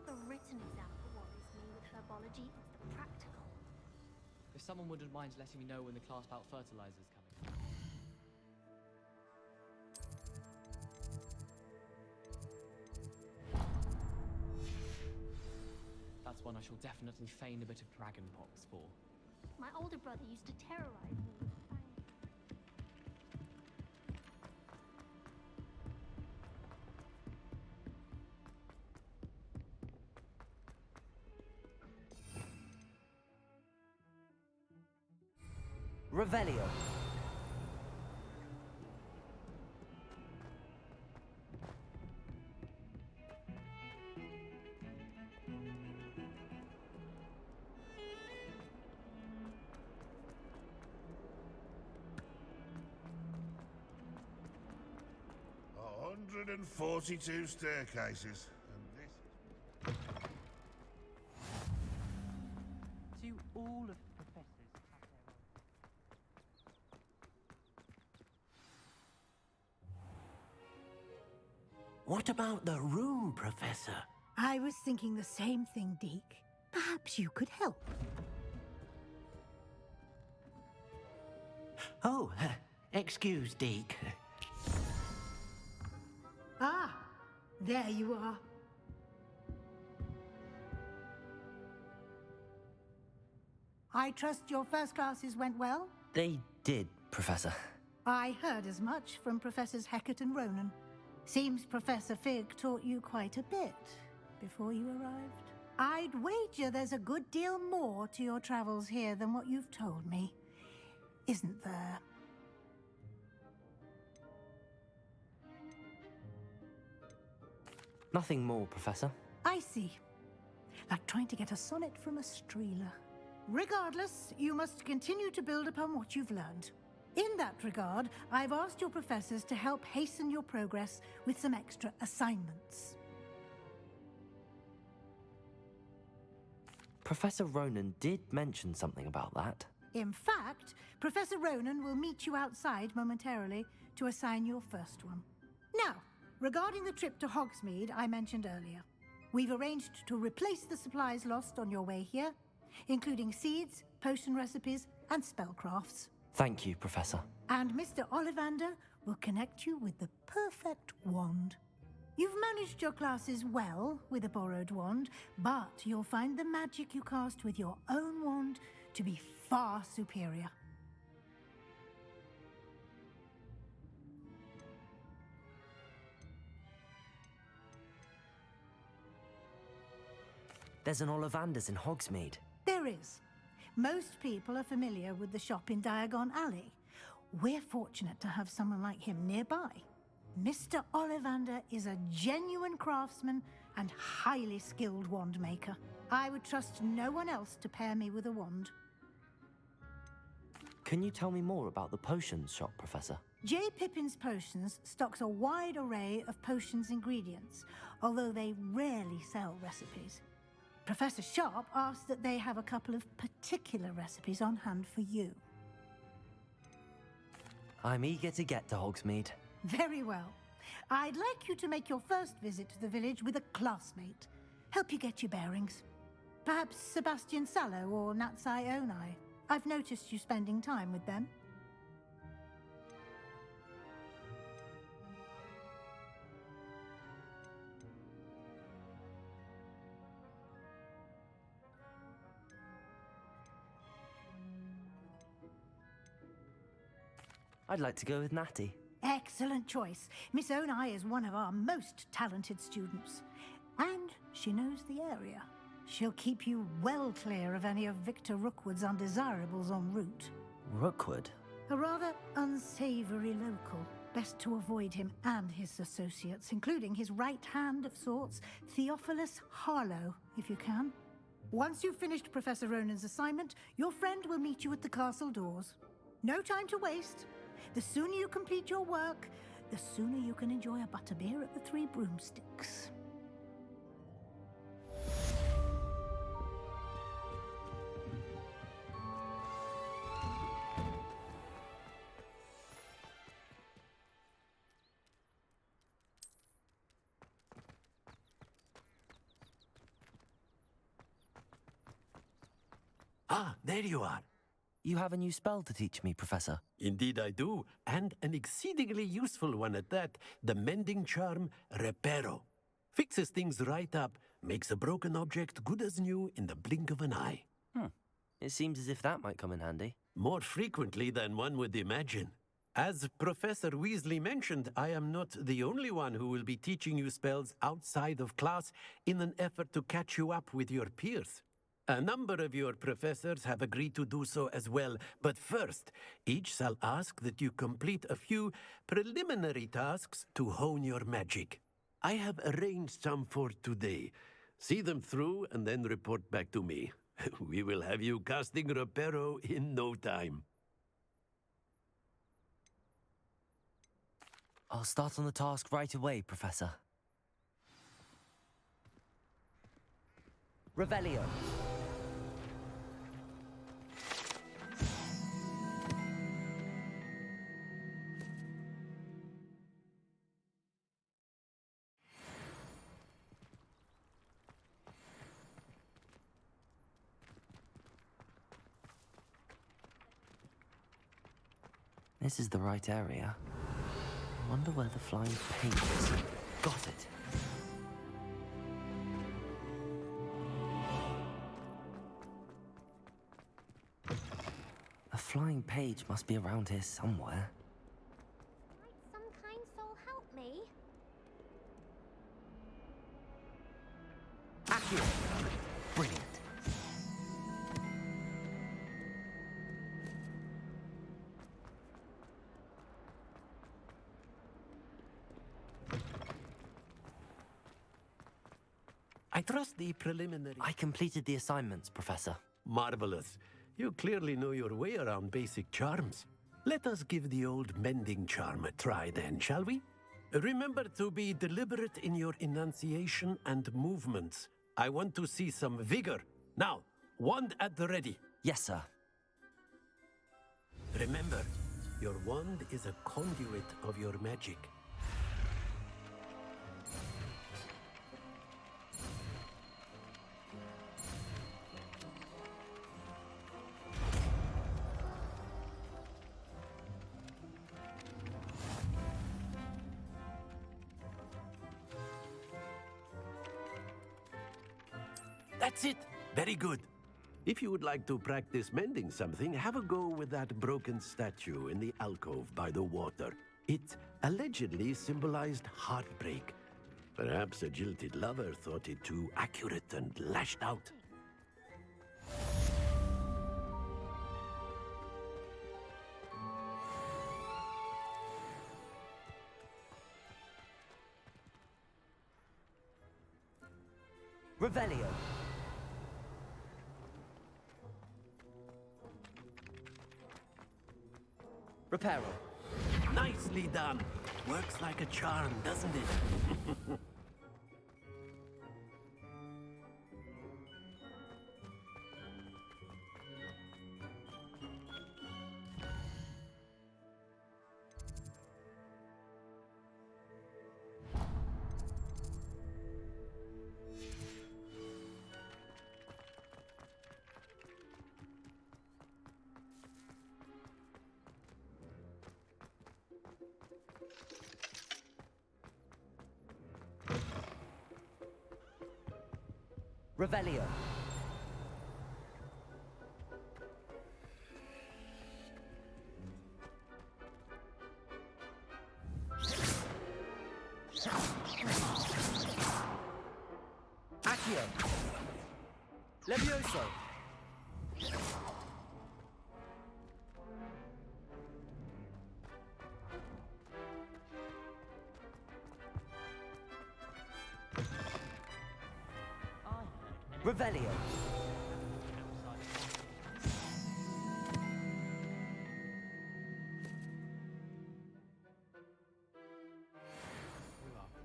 [SPEAKER 6] the written exam that worries me with herbology, it's the practical.
[SPEAKER 10] If someone wouldn't mind letting me know when the class about fertilizer's coming. That's one I shall definitely feign a bit of dragonpox for.
[SPEAKER 6] My older brother used to terrorize me with fangs.
[SPEAKER 2] Revelio.
[SPEAKER 14] A 142 staircases, and this...
[SPEAKER 8] Do all of the professors have their own?
[SPEAKER 5] What about the room, Professor?
[SPEAKER 4] I was thinking the same thing, Deke. Perhaps you could help.
[SPEAKER 5] Oh, excuse, Deke.
[SPEAKER 4] Ah, there you are. I trust your first classes went well?
[SPEAKER 2] They did, Professor.
[SPEAKER 4] I heard as much from Professors Hecat and Ronan. Seems Professor Fig taught you quite a bit before you arrived. I'd wager there's a good deal more to your travels here than what you've told me. Isn't there?
[SPEAKER 2] Nothing more, Professor.
[SPEAKER 4] I see. Like trying to get a sonnet from a streeler. Regardless, you must continue to build upon what you've learned. In that regard, I've asked your professors to help hasten your progress with some extra assignments.
[SPEAKER 2] Professor Ronan did mention something about that.
[SPEAKER 4] In fact, Professor Ronan will meet you outside momentarily to assign your first one. Now, regarding the trip to Hogsmeade I mentioned earlier, we've arranged to replace the supplies lost on your way here, including seeds, potion recipes, and spellcrafts.
[SPEAKER 2] Thank you, Professor.
[SPEAKER 4] And Mr. Ollivander will connect you with the perfect wand. You've managed your classes well with a borrowed wand, but you'll find the magic you cast with your own wand to be far superior.
[SPEAKER 2] There's an Ollivander's in Hogsmeade.
[SPEAKER 4] There is. Most people are familiar with the shop in Diagon Alley. We're fortunate to have someone like him nearby. Mr. Ollivander is a genuine craftsman and highly skilled wand maker. I would trust no one else to pair me with a wand.
[SPEAKER 2] Can you tell me more about the potions shop, Professor?
[SPEAKER 4] J. Pippin's Potions stocks a wide array of potions ingredients, although they rarely sell recipes. Professor Sharp asked that they have a couple of particular recipes on hand for you.
[SPEAKER 2] I'm eager to get to Hogsmeade.
[SPEAKER 4] Very well. I'd like you to make your first visit to the village with a classmate. Help you get your bearings. Perhaps Sebastian Sallow or Natsai Onai. I've noticed you spending time with them.
[SPEAKER 2] I'd like to go with Natty.
[SPEAKER 4] Excellent choice. Miss Onai is one of our most talented students. And she knows the area. She'll keep you well clear of any of Victor Rookwood's undesirables en route.
[SPEAKER 2] Rookwood?
[SPEAKER 4] A rather unsavory local. Best to avoid him and his associates, including his right hand of sorts, Theophilus Harlow, if you can. Once you've finished Professor Ronan's assignment, your friend will meet you at the castle doors. No time to waste. The sooner you complete your work, the sooner you can enjoy a butterbeer at the Three Broomsticks.
[SPEAKER 16] Ah, there you are.
[SPEAKER 2] You have a new spell to teach me, Professor.
[SPEAKER 16] Indeed I do, and an exceedingly useful one at that. The mending charm, Reparo. Fixes things right up, makes a broken object good as new in the blink of an eye.
[SPEAKER 2] It seems as if that might come in handy.
[SPEAKER 16] More frequently than one would imagine. As Professor Weasley mentioned, I am not the only one who will be teaching you spells outside of class in an effort to catch you up with your peers. A number of your professors have agreed to do so as well, but first, each shall ask that you complete a few preliminary tasks to hone your magic. I have arranged some for today. See them through and then report back to me. We will have you casting Reparo in no time.
[SPEAKER 2] I'll start on the task right away, Professor. Revelio. This is the right area. I wonder where the flying page is. Got it. A flying page must be around here somewhere.
[SPEAKER 6] Might some kind soul help me?
[SPEAKER 2] Accurate. Brilliant.
[SPEAKER 16] I trust the preliminary...
[SPEAKER 2] I completed the assignments, Professor.
[SPEAKER 16] Marvelous. You clearly know your way around basic charms. Let us give the old mending charm a try then, shall we? Remember to be deliberate in your enunciation and movements. I want to see some vigor. Now, wand at the ready.
[SPEAKER 2] Yes, sir.
[SPEAKER 16] Remember, your wand is a conduit of your magic. That's it. Very good. If you would like to practice mending something, have a go with that broken statue in the alcove by the water. It allegedly symbolized heartbreak. Perhaps a jilted lover thought it too accurate and lashed out.
[SPEAKER 2] Revelio. Reparo.
[SPEAKER 16] Nicely done. Works like a charm, doesn't it?
[SPEAKER 2] Revelio. Accio. Levioso. Revelio.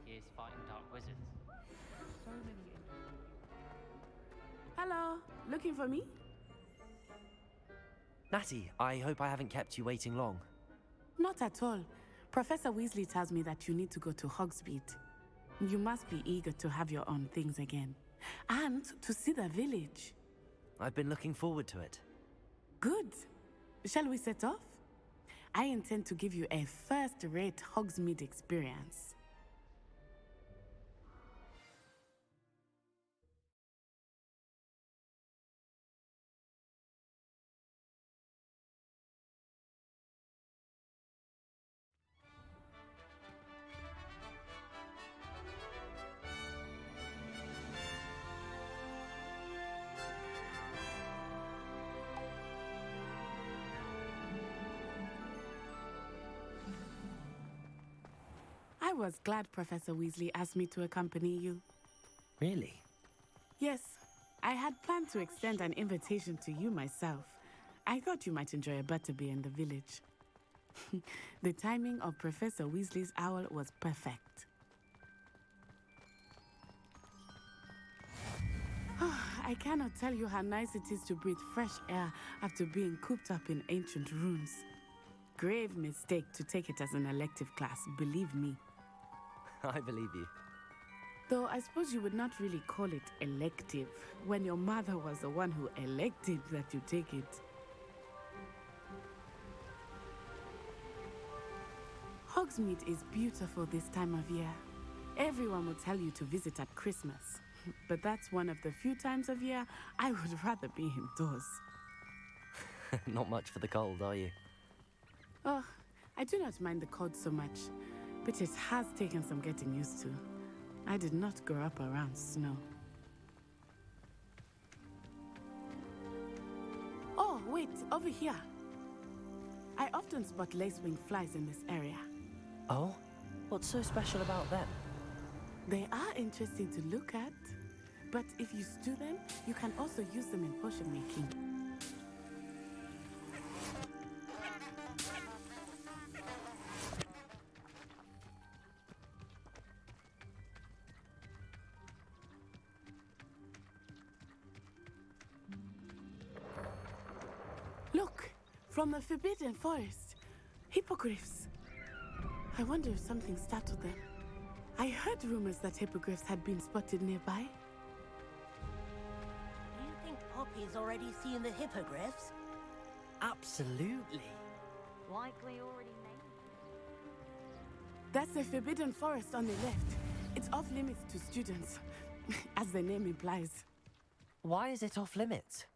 [SPEAKER 10] Years fighting dark wizards. So many.
[SPEAKER 15] Hello, looking for me?
[SPEAKER 2] Natty, I hope I haven't kept you waiting long.
[SPEAKER 15] Not at all. Professor Weasley tells me that you need to go to Hogsmeade. You must be eager to have your own things again. And to see the village.
[SPEAKER 2] I've been looking forward to it.
[SPEAKER 15] Good. Shall we set off? I intend to give you a first-rate Hogsmeade experience. I was glad Professor Weasley asked me to accompany you.
[SPEAKER 2] Really?
[SPEAKER 15] Yes, I had planned to extend an invitation to you myself. I thought you might enjoy a butterbeer in the village. The timing of Professor Weasley's owl was perfect. I cannot tell you how nice it is to breathe fresh air after being cooped up in ancient ruins. Grave mistake to take it as an elective class, believe me.
[SPEAKER 2] I believe you.
[SPEAKER 15] Though I suppose you would not really call it elective when your mother was the one who elected that you take it. Hogsmeade is beautiful this time of year. Everyone will tell you to visit at Christmas, but that's one of the few times of year I would rather be indoors.
[SPEAKER 2] Not much for the cold, are you?
[SPEAKER 15] Oh, I do not mind the cold so much, but it has taken some getting used to. I did not grow up around snow. Oh, wait, over here. I often spot lacewing flies in this area.
[SPEAKER 2] Oh? What's so special about them?
[SPEAKER 15] They are interesting to look at, but if you stew them, you can also use them in potion making. Look, from the Forbidden Forest, hippogriffs. I wonder if something startled them. I heard rumors that hippogriffs had been spotted nearby.
[SPEAKER 18] Do you think Poppy's already seen the hippogriffs?
[SPEAKER 2] Absolutely.
[SPEAKER 18] Likely already named.
[SPEAKER 15] That's the Forbidden Forest on the left. It's off limits to students, as the name implies.
[SPEAKER 2] Why is it off limits?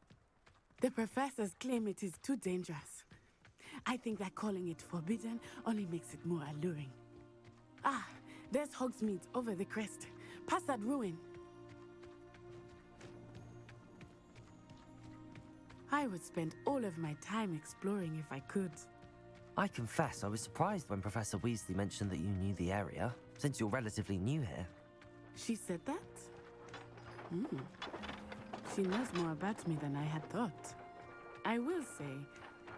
[SPEAKER 15] The professors claim it is too dangerous. I think that calling it forbidden only makes it more alluring. Ah, there's Hogsmeade over the crest, past that ruin. I would spend all of my time exploring if I could.
[SPEAKER 2] I confess I was surprised when Professor Weasley mentioned that you knew the area, since you're relatively new here.
[SPEAKER 15] She said that? She knows more about me than I had thought. I will say,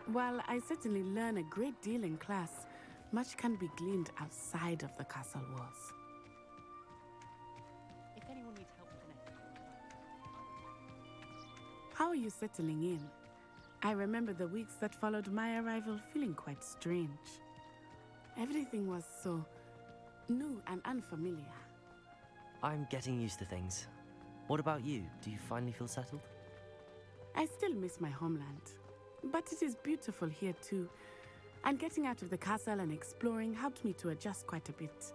[SPEAKER 15] while I certainly learn a great deal in class, much can be gleaned outside of the castle walls.
[SPEAKER 10] If anyone needs help with anything.
[SPEAKER 15] How are you settling in? I remember the weeks that followed my arrival feeling quite strange. Everything was so new and unfamiliar.
[SPEAKER 2] I'm getting used to things. What about you? Do you finally feel settled?
[SPEAKER 15] I still miss my homeland, but it is beautiful here too. And getting out of the castle and exploring helped me to adjust quite a bit.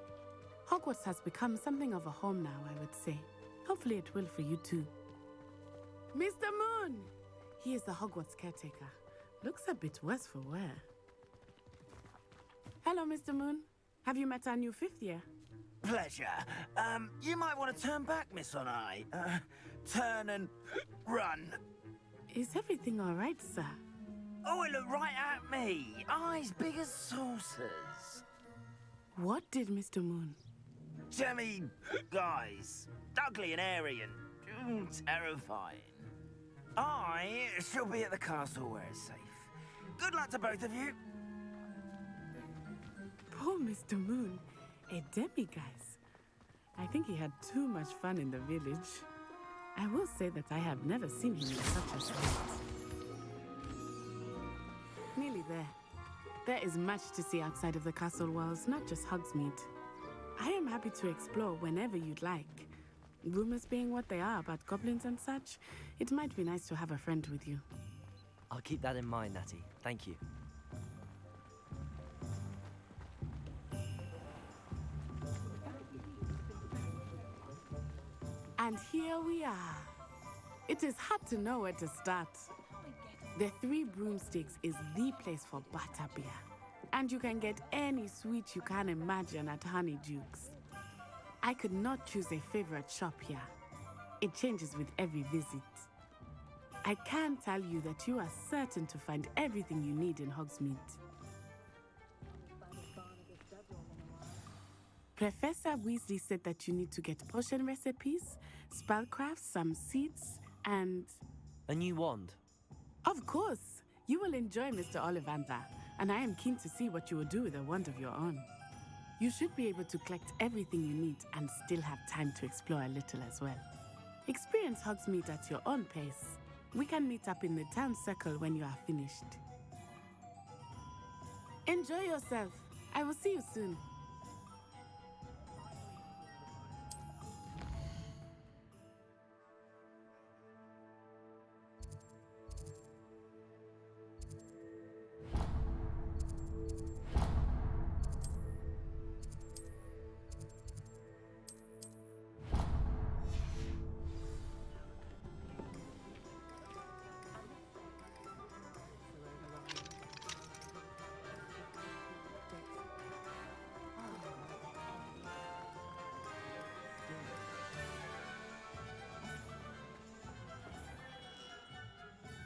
[SPEAKER 15] Hogwarts has become something of a home now, I would say. Hopefully it will for you too. Mr. Moon! He is the Hogwarts caretaker. Looks a bit worse for wear. Hello, Mr. Moon. Have you met our new fifth year?
[SPEAKER 5] Pleasure. You might want to turn back, Miss Onai. Turn and run.
[SPEAKER 15] Is everything all right, sir?
[SPEAKER 5] Oh, it looked right at me. Eyes big as saucers.
[SPEAKER 15] What did Mr. Moon?
[SPEAKER 5] Jemmy guys. Ugly and airy and terrifying. I shall be at the castle where it's safe. Good luck to both of you.
[SPEAKER 15] Poor Mr. Moon. A demiguise. I think he had too much fun in the village. I will say that I have never seen him in such a state. Nearly there. There is much to see outside of the castle walls, not just Hogsmeade. I am happy to explore whenever you'd like. Rumors being what they are about goblins and such, it might be nice to have a friend with you.
[SPEAKER 2] I'll keep that in mind, Natty. Thank you.
[SPEAKER 15] And here we are. It is hard to know where to start. The Three Broomsticks is the place for butterbeer. And you can get any sweet you can imagine at Honeydukes. I could not choose a favorite shop here. It changes with every visit. I can tell you that you are certain to find everything you need in Hogsmeade. Professor Weasley said that you need to get potion recipes, spellcrafts, some seeds, and...
[SPEAKER 2] A new wand.
[SPEAKER 15] Of course! You will enjoy Mr. Ollivander, and I am keen to see what you will do with a wand of your own. You should be able to collect everything you need and still have time to explore a little as well. Experience Hogsmeade at your own pace. We can meet up in the town circle when you are finished. Enjoy yourself. I will see you soon.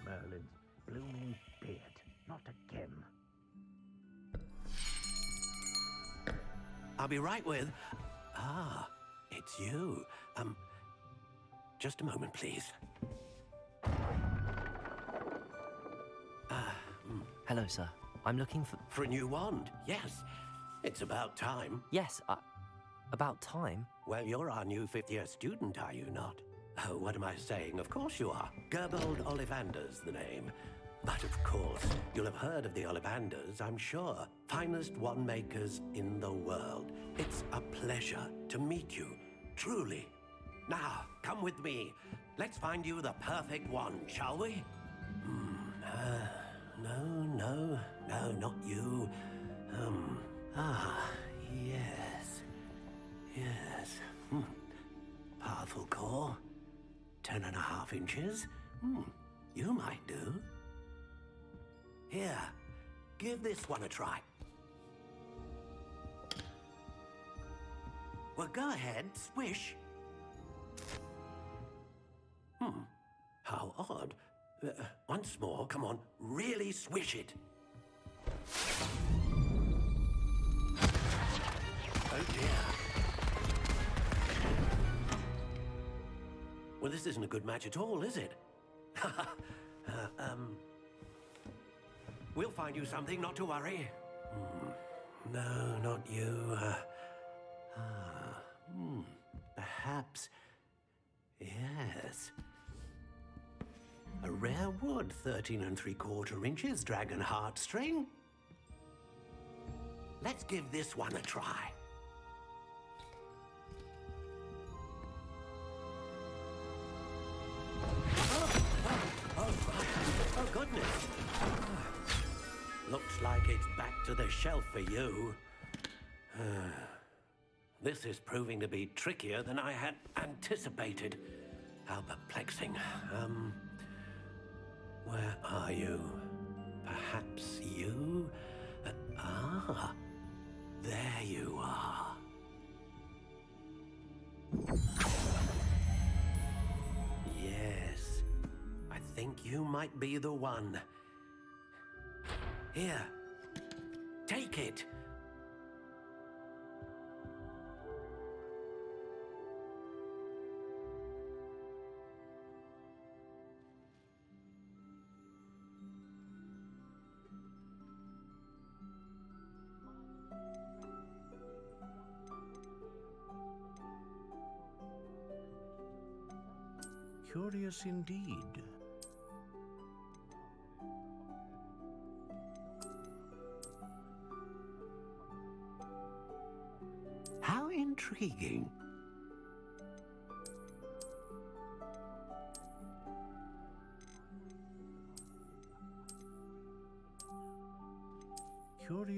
[SPEAKER 5] Merlin's blooming beard, not again.
[SPEAKER 16] I'll be right with... Ah, it's you. Just a moment, please.
[SPEAKER 2] Hello, sir. I'm looking for...
[SPEAKER 16] For a new wand, yes. It's about time.
[SPEAKER 2] Yes, about time?
[SPEAKER 16] Well, you're our new fifth-year student, are you not? Oh, what am I saying? Of course you are. Gerbold Ollivander's the name. But of course, you'll have heard of the Ollivanders, I'm sure. Finest wand makers in the world. It's a pleasure to meet you, truly. Now, come with me. Let's find you the perfect wand, shall we? No, not you. Yes. Powerful core. 10.5 inches. You might do. Here, give this one a try. Well, go ahead, swish. How odd. Once more, come on, really swish it. Oh dear. Well, this isn't a good match at all, is it? We'll find you something, not to worry. No, not you. Perhaps... Yes. A rare wood, 13 3/4 inches, dragon heartstring. Let's give this one a try. Oh, goodness. Looks like it's back to the shelf for you. This is proving to be trickier than I had anticipated. How perplexing. Where are you? Perhaps you? There you are. Yes, I think you might be the one. Here, take it.
[SPEAKER 14] Curious indeed.
[SPEAKER 16] How intriguing.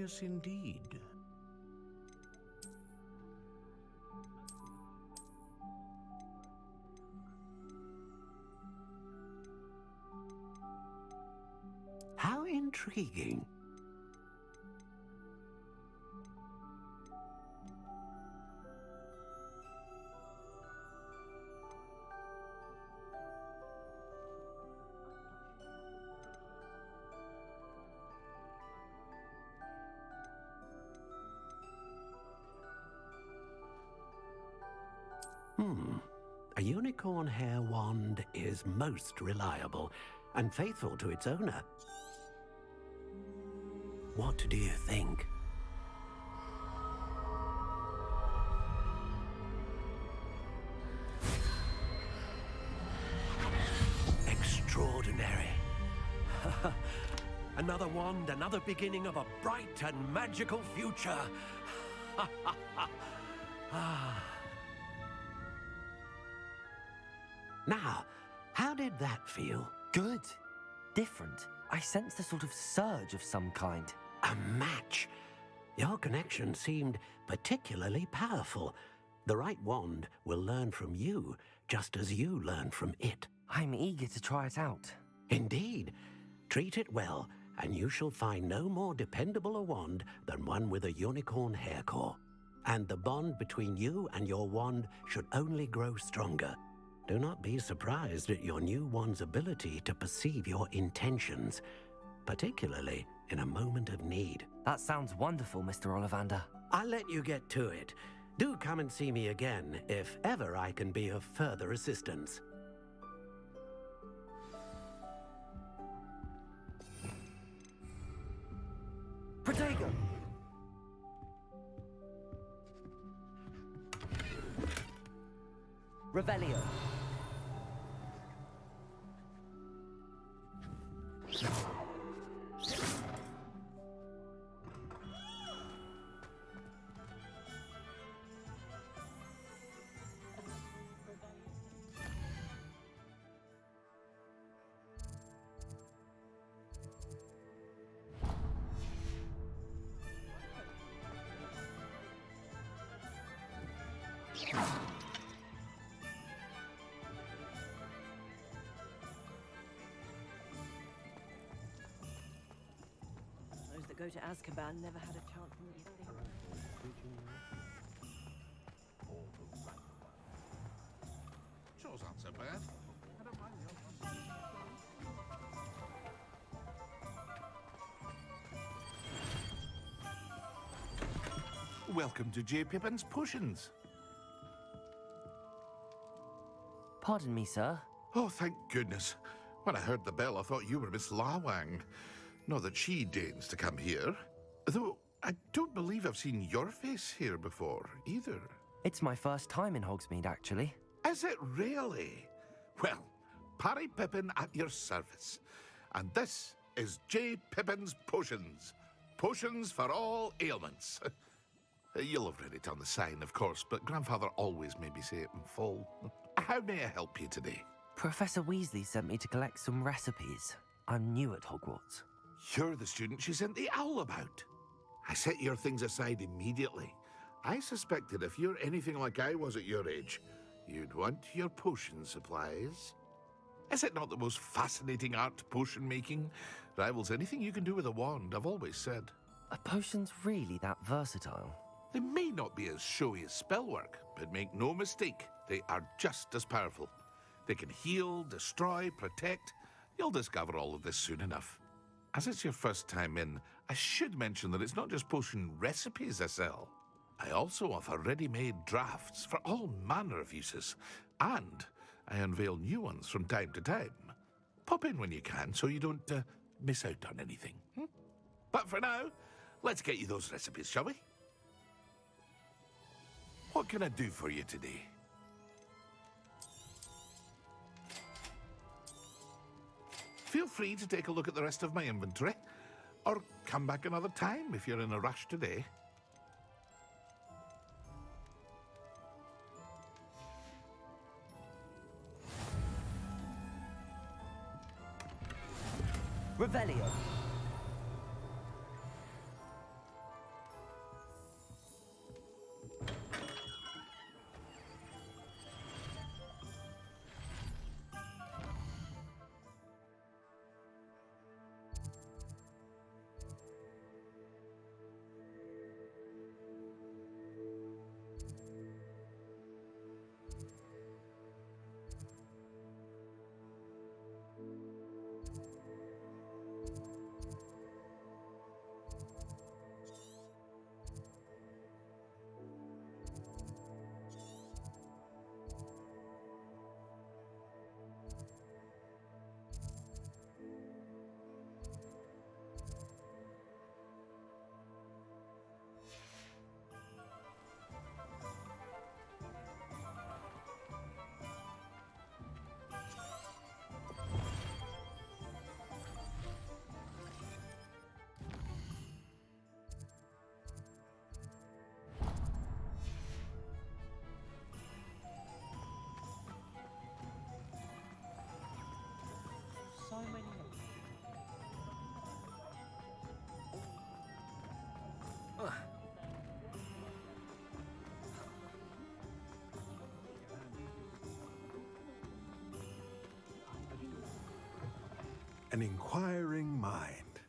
[SPEAKER 14] Curious indeed.
[SPEAKER 16] How intriguing. A unicorn hair wand is most reliable and faithful to its owner. What do you think? Extraordinary. Another wand, another beginning of a bright and magical future. Now, how did that feel?
[SPEAKER 2] Good. Different. I sensed a sort of surge of some kind.
[SPEAKER 16] A match. Your connection seemed particularly powerful. The right wand will learn from you, just as you learn from it.
[SPEAKER 2] I'm eager to try it out.
[SPEAKER 16] Indeed. Treat it well, and you shall find no more dependable a wand than one with a unicorn hair core. And the bond between you and your wand should only grow stronger. Do not be surprised at your new wand's ability to perceive your intentions, particularly in a moment of need.
[SPEAKER 2] That sounds wonderful, Mr. Ollivander.
[SPEAKER 16] I'll let you get to it. Do come and see me again if ever I can be of further assistance.
[SPEAKER 2] Protego! Revelio.
[SPEAKER 19] Those that go to Azkaban never had a chance in the beginning.
[SPEAKER 14] Chores aren't so bad. I don't mind the odd one. Welcome to J. Pippin's Potions.
[SPEAKER 2] Pardon me, sir.
[SPEAKER 14] Oh, thank goodness. When I heard the bell, I thought you were Miss Lawang. Not that she deigns to come here. Though I don't believe I've seen your face here before, either.
[SPEAKER 2] It's my first time in Hogsmeade, actually.
[SPEAKER 14] Is it really? Well, Parry Pippin at your service. And this is J. Pippin's Potions. Potions for all ailments. You'll have read it on the sign, of course, but Grandfather always made me say it in full. How may I help you today?
[SPEAKER 2] Professor Weasley sent me to collect some recipes. I'm new at Hogwarts.
[SPEAKER 14] You're the student she sent the owl about. I set your things aside immediately. I suspected if you're anything like I was at your age, you'd want your potion supplies. Is it not the most fascinating art, potion making? Rivals anything you can do with a wand, I've always said.
[SPEAKER 2] Are potions really that versatile?
[SPEAKER 14] They may not be as showy as spellwork, but make no mistake, they are just as powerful. They can heal, destroy, protect. You'll discover all of this soon enough. As it's your first time in, I should mention that it's not just potion recipes I sell. I also offer ready-made drafts for all manner of uses, and I unveil new ones from time to time. Pop in when you can so you don't miss out on anything. But for now, let's get you those recipes, shall we? What can I do for you today? Feel free to take a look at the rest of my inventory, or come back another time if you're in a rush today.
[SPEAKER 2] Revelio.
[SPEAKER 20] an inquiring mind.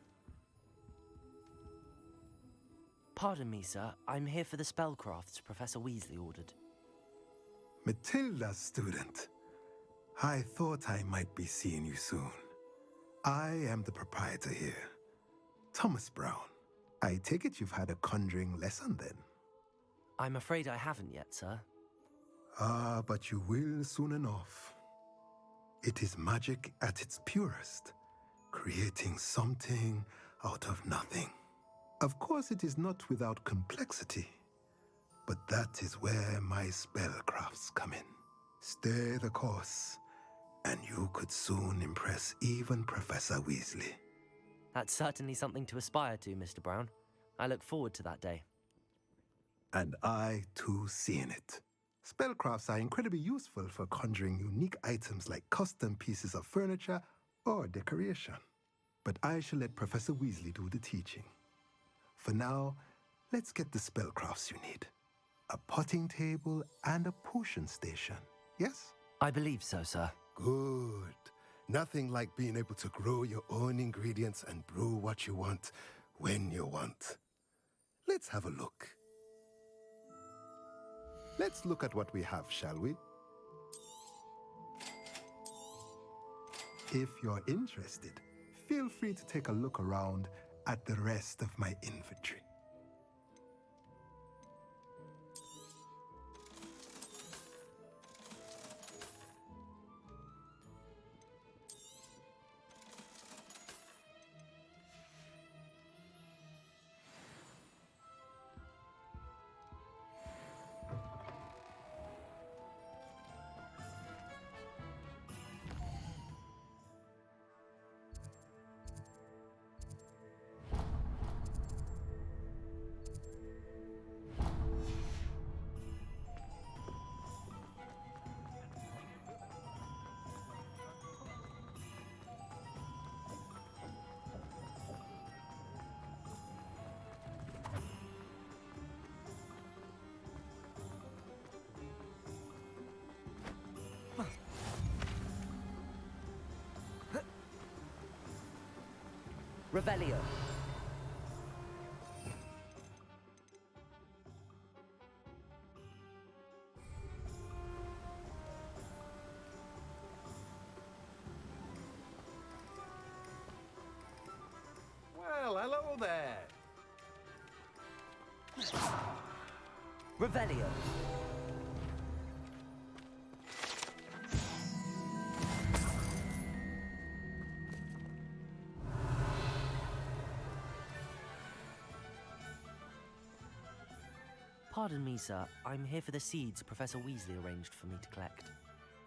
[SPEAKER 2] Pardon me, sir. I'm here for the spellcrafts Professor Weasley ordered.
[SPEAKER 20] Matilda's student. I thought I might be seeing you soon. I am the proprietor here, Thomas Brown. I take it you've had a conjuring lesson then?
[SPEAKER 2] I'm afraid I haven't yet, sir.
[SPEAKER 20] Ah, but you will soon enough. It is magic at its purest, creating something out of nothing. Of course, it is not without complexity, but that is where my spellcrafts come in. Stay the course, and you could soon impress even Professor Weasley.
[SPEAKER 2] That's certainly something to aspire to, Mr. Brown. I look forward to that day.
[SPEAKER 20] And I, too, seeing it. Spellcrafts are incredibly useful for conjuring unique items like custom pieces of furniture or decoration. But I shall let Professor Weasley do the teaching. For now, let's get the spellcrafts you need. A potting table and a potion station, yes?
[SPEAKER 2] I believe so, sir.
[SPEAKER 20] Good. Nothing like being able to grow your own ingredients and brew what you want when you want. Let's have a look. Let's look at what we have, shall we? If you're interested, feel free to take a look around at the rest of my inventory.
[SPEAKER 2] Revelio.
[SPEAKER 16] Well, hello there.
[SPEAKER 2] Revelio. Pardon me, sir. I'm here for the seeds Professor Weasley arranged for me to collect.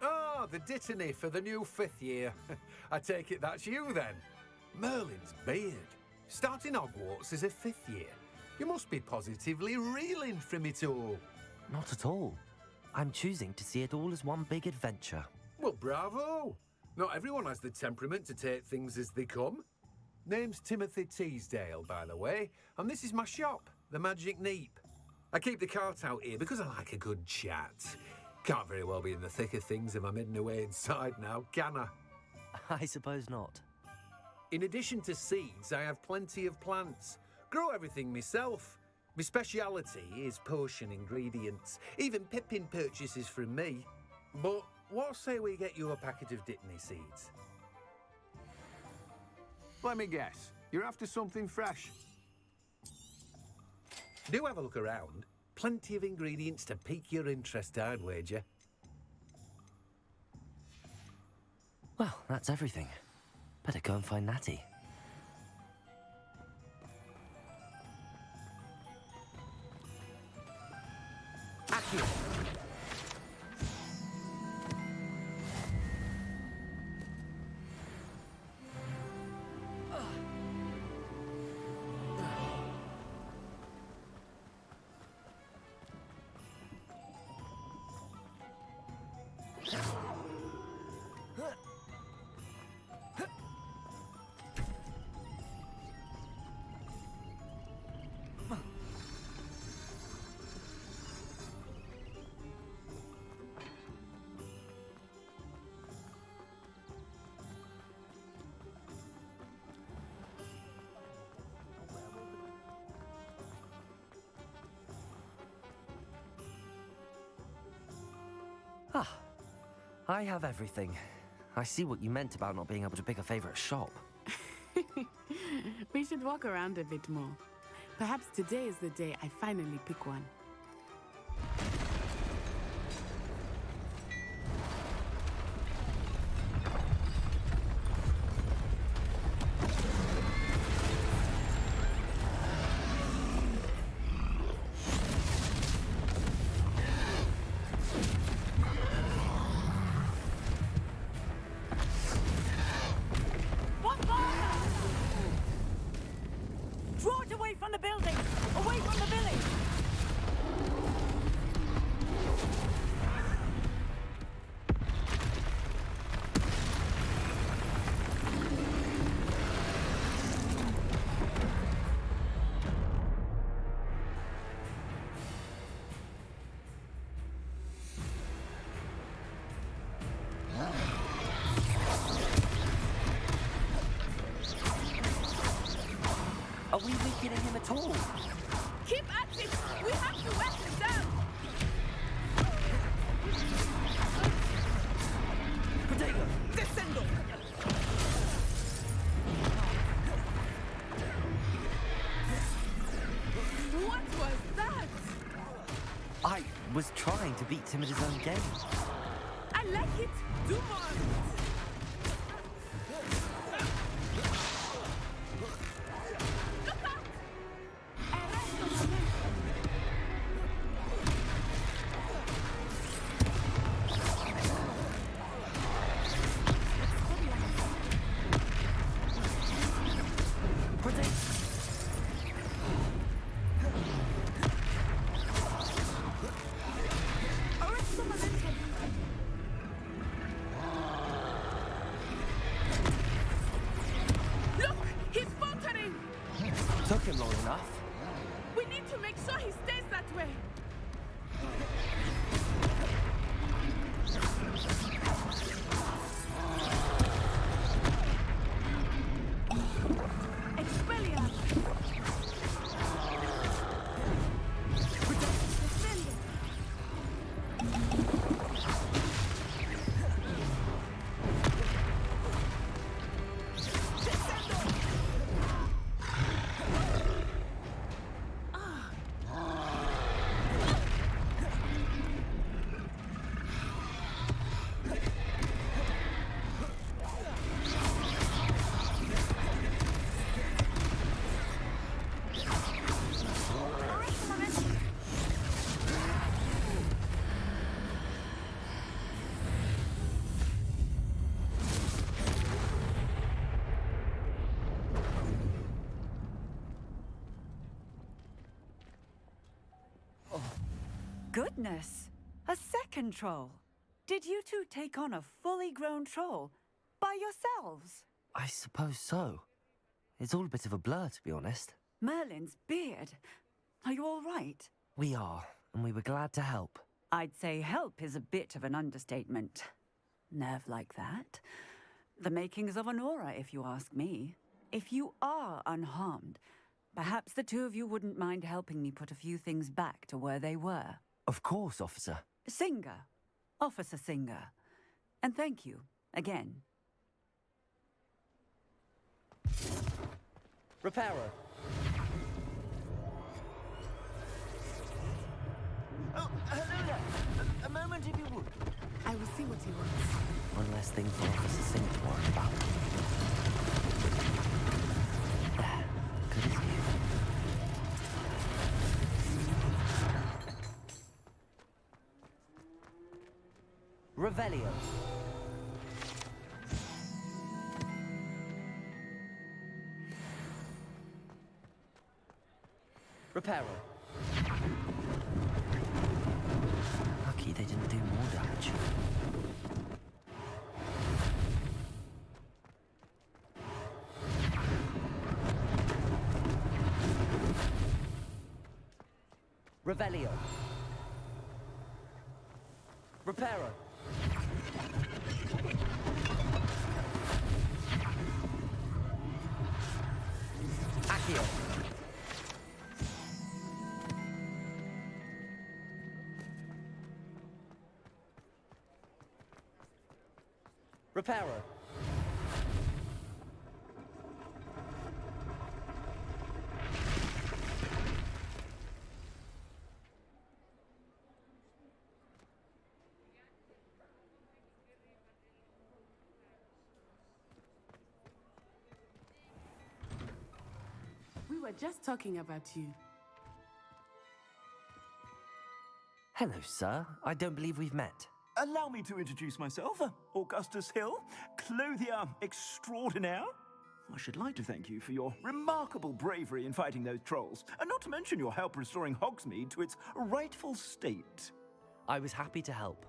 [SPEAKER 21] Oh, the dittany for the new 5th year. I take it that's you, then. Merlin's beard. Starting Hogwarts as a 5th year. You must be positively reeling from it all.
[SPEAKER 2] Not at all. I'm choosing to see it all as one big adventure.
[SPEAKER 21] Well, bravo. Not everyone has the temperament to take things as they come. Name's Timothy Teasdale, by the way, and this is my shop, the Magic Neep. I keep the cart out here because I like a good chat. Can't very well be in the thick of things if I'm hidden away inside now, can I?
[SPEAKER 2] I suppose not.
[SPEAKER 21] In addition to seeds, I have plenty of plants. Grow everything myself. My speciality is potion ingredients. Even Pippin purchases from me. But what say we get you a packet of Dittany seeds? Let me guess. You're after something fresh. Do have a look around. Plenty of ingredients to pique your interest, I'd wager.
[SPEAKER 2] Well, that's everything. Better go and find Natty.
[SPEAKER 21] Accio!
[SPEAKER 2] Ah, I have everything. I see what you meant about not being able to pick a favorite shop.
[SPEAKER 15] We should walk around a bit more. Perhaps today is the day I finally pick one.
[SPEAKER 19] Draw it away from the building! Away from the village!
[SPEAKER 2] Are we weakening him at all?
[SPEAKER 15] Keep at it! We have to wet him down!
[SPEAKER 2] Potato!
[SPEAKER 15] Descendo! What was that?
[SPEAKER 2] I was trying to beat him at his own game.
[SPEAKER 15] I like it! Do more!
[SPEAKER 2] Took him long enough.
[SPEAKER 15] We need to make sure he stays that way.
[SPEAKER 19] Goodness! A second troll! Did you two take on a fully grown troll? By yourselves?
[SPEAKER 2] I suppose so. It's all a bit of a blur, to be honest.
[SPEAKER 19] Merlin's beard. Are you all right?
[SPEAKER 2] We are, and we were glad to help.
[SPEAKER 19] I'd say help is a bit of an understatement. Nerve like that. The makings of an aura, if you ask me. If you are unharmed, perhaps the two of you wouldn't mind helping me put a few things back to where they were.
[SPEAKER 2] Of course, officer.
[SPEAKER 19] Singer. Officer Singer. And thank you, again.
[SPEAKER 2] Repairer.
[SPEAKER 3] Oh, hello there. A moment if you would.
[SPEAKER 15] I will see what he wants.
[SPEAKER 2] One less thing for Officer Singer to worry about. There. Good as new. Revelio. Repairer. Lucky they didn't do more damage. Revelio. Repairer. Accio. Reparo.
[SPEAKER 15] We were just talking about you.
[SPEAKER 2] Hello, sir. I don't believe we've met.
[SPEAKER 1] Allow me to introduce myself. Augustus Hill, clothier extraordinaire. I should like to thank you for your remarkable bravery in fighting those trolls, and not to mention your help restoring Hogsmeade to its rightful state.
[SPEAKER 2] I was happy to help.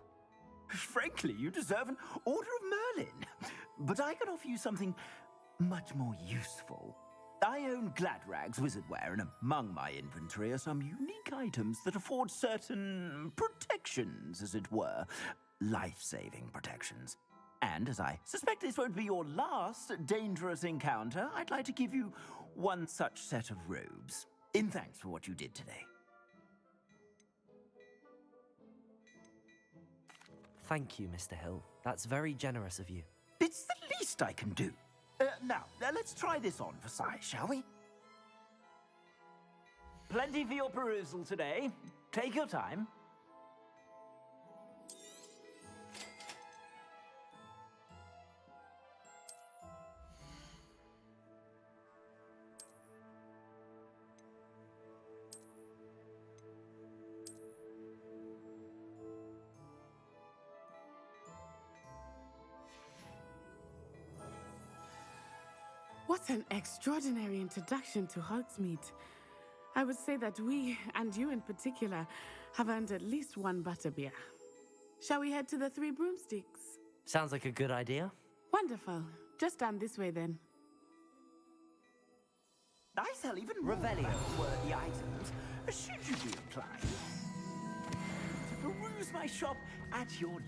[SPEAKER 1] Frankly, you deserve an Order of Merlin. But I can offer you something much more useful. I own Gladrag's wizardware, and among my inventory are some unique items that afford certain protections, as it were. Life-saving protections. And as I suspect this won't be your last dangerous encounter, I'd like to give you one such set of robes, in thanks for what you did today.
[SPEAKER 2] Thank you, Mr. Hill. That's very generous of you.
[SPEAKER 1] It's the least I can do. Now, let's try this on for size, shall we? Plenty for your perusal today. Take your time.
[SPEAKER 15] What an extraordinary introduction to Hogsmeade. I would say that we, and you in particular, have earned at least one butterbeer. Shall we head to the Three Broomsticks?
[SPEAKER 2] Sounds like a good idea.
[SPEAKER 15] Wonderful. Just down this way then.
[SPEAKER 1] I sell even Revelio worthy items, should you be inclined to peruse my shop at your leisure.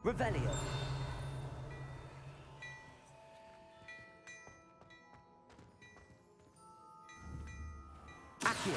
[SPEAKER 2] Revelio. Accio.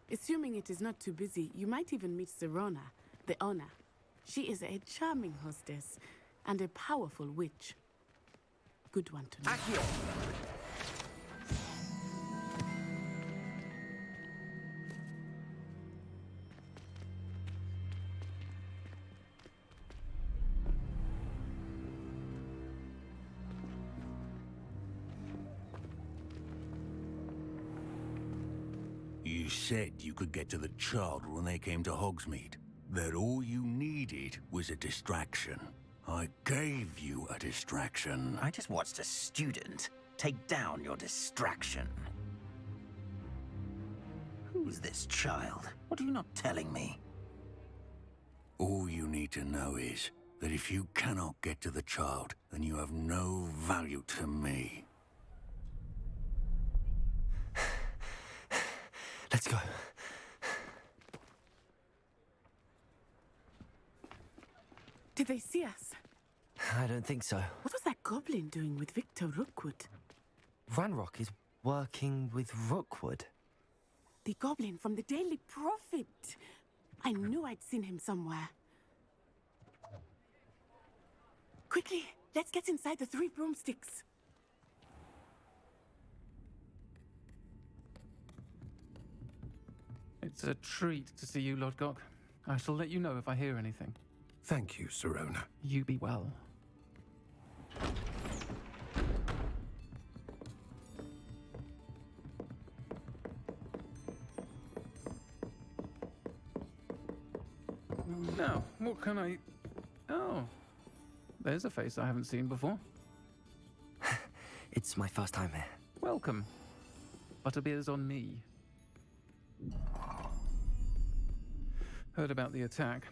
[SPEAKER 15] Assuming it is not too busy, you might even meet Serona, the owner. She is a charming hostess and a powerful witch. Good one to know.
[SPEAKER 1] Accio.
[SPEAKER 22] You said you could get to the child when they came to Hogsmeade. That all you needed was a distraction. I gave you a distraction.
[SPEAKER 5] I just watched a student take down your distraction. Who's this child? What are you not telling me?
[SPEAKER 22] All you need to know is that if you cannot get to the child, then you have no value to me.
[SPEAKER 2] Let's go.
[SPEAKER 15] Did they see us?
[SPEAKER 2] I don't think so.
[SPEAKER 15] What was that goblin doing with Victor Rookwood?
[SPEAKER 2] Ranrock is working with Rookwood.
[SPEAKER 15] The goblin from the Daily Prophet. I knew I'd seen him somewhere. Quickly, let's get inside the Three Broomsticks.
[SPEAKER 12] It's a treat to see you, Lodgok. I shall let you know if I hear anything.
[SPEAKER 16] Thank you, Sirona.
[SPEAKER 12] You be well. Now, what can I... Oh, there's a face I haven't seen before.
[SPEAKER 2] It's my first time here.
[SPEAKER 12] Welcome. Butterbeer's on me. Heard about the attack.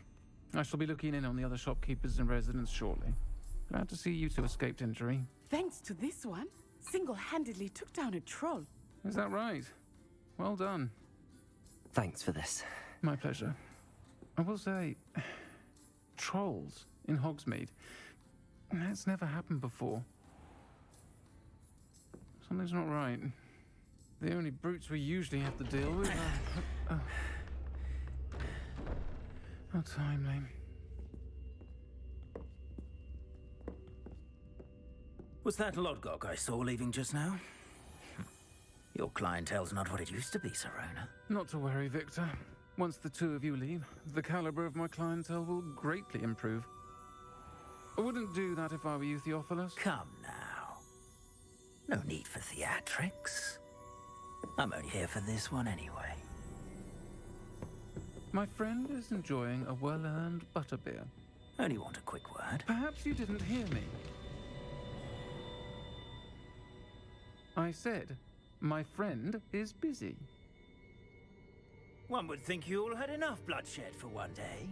[SPEAKER 12] I shall be looking in on the other shopkeepers and residents shortly. Glad to see you two escaped injury.
[SPEAKER 15] Thanks to this one, single-handedly took down a troll.
[SPEAKER 12] Is that right? Well done.
[SPEAKER 2] Thanks for this.
[SPEAKER 12] My pleasure. I will say, trolls in Hogsmeade. That's never happened before. Something's not right. The only brutes we usually have to deal with are... How timely.
[SPEAKER 5] Was that Lodgok I saw leaving just now? Your clientele's not what it used to be, Sirona.
[SPEAKER 12] Not to worry, Victor. Once the two of you leave, the caliber of my clientele will greatly improve. I wouldn't do that if I were you, Theophilus.
[SPEAKER 5] Come now. No need for theatrics. I'm only here for this one anyway.
[SPEAKER 12] My friend is enjoying a well-earned butterbeer.
[SPEAKER 5] Only want a quick word.
[SPEAKER 12] Perhaps you didn't hear me. I said, my friend is busy.
[SPEAKER 5] One would think you all had enough bloodshed for one day.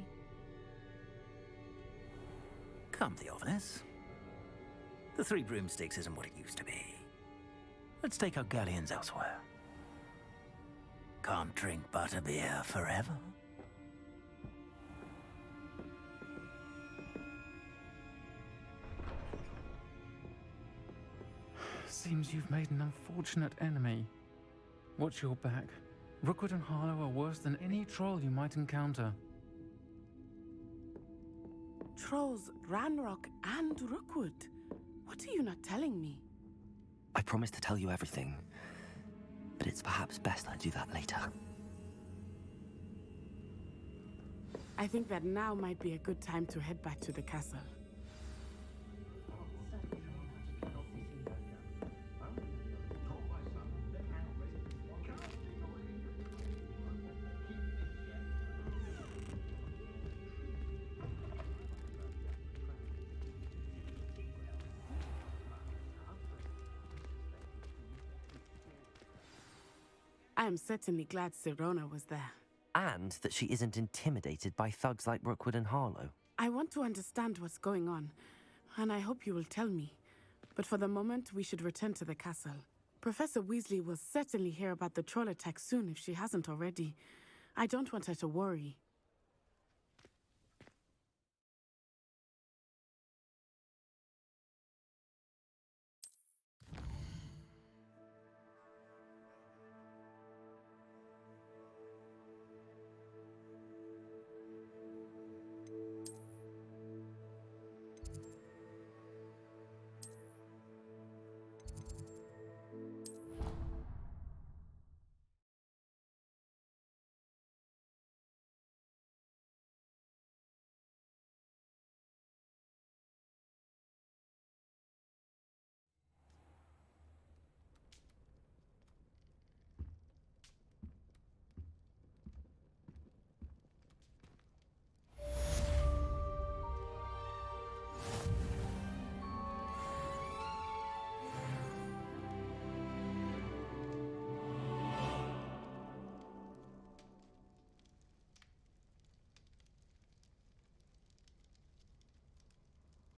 [SPEAKER 5] Come, Theophilus. The Three Broomsticks isn't what it used to be. Let's take our galleons elsewhere. Can't drink butterbeer forever.
[SPEAKER 12] Seems you've made an unfortunate enemy. Watch your back. Rookwood and Harlow are worse than any troll you might encounter.
[SPEAKER 15] Trolls, Ranrock, and Rookwood. What are you not telling me?
[SPEAKER 2] I promised to tell you everything, but it's perhaps best I do that later.
[SPEAKER 15] I think that now might be a good time to head back to the castle. I am certainly glad Sirona was there.
[SPEAKER 2] And that she isn't intimidated by thugs like Rookwood and Harlow.
[SPEAKER 15] I want to understand what's going on, and I hope you will tell me. But for the moment, we should return to the castle. Professor Weasley will certainly hear about the troll attack soon if she hasn't already. I don't want her to worry.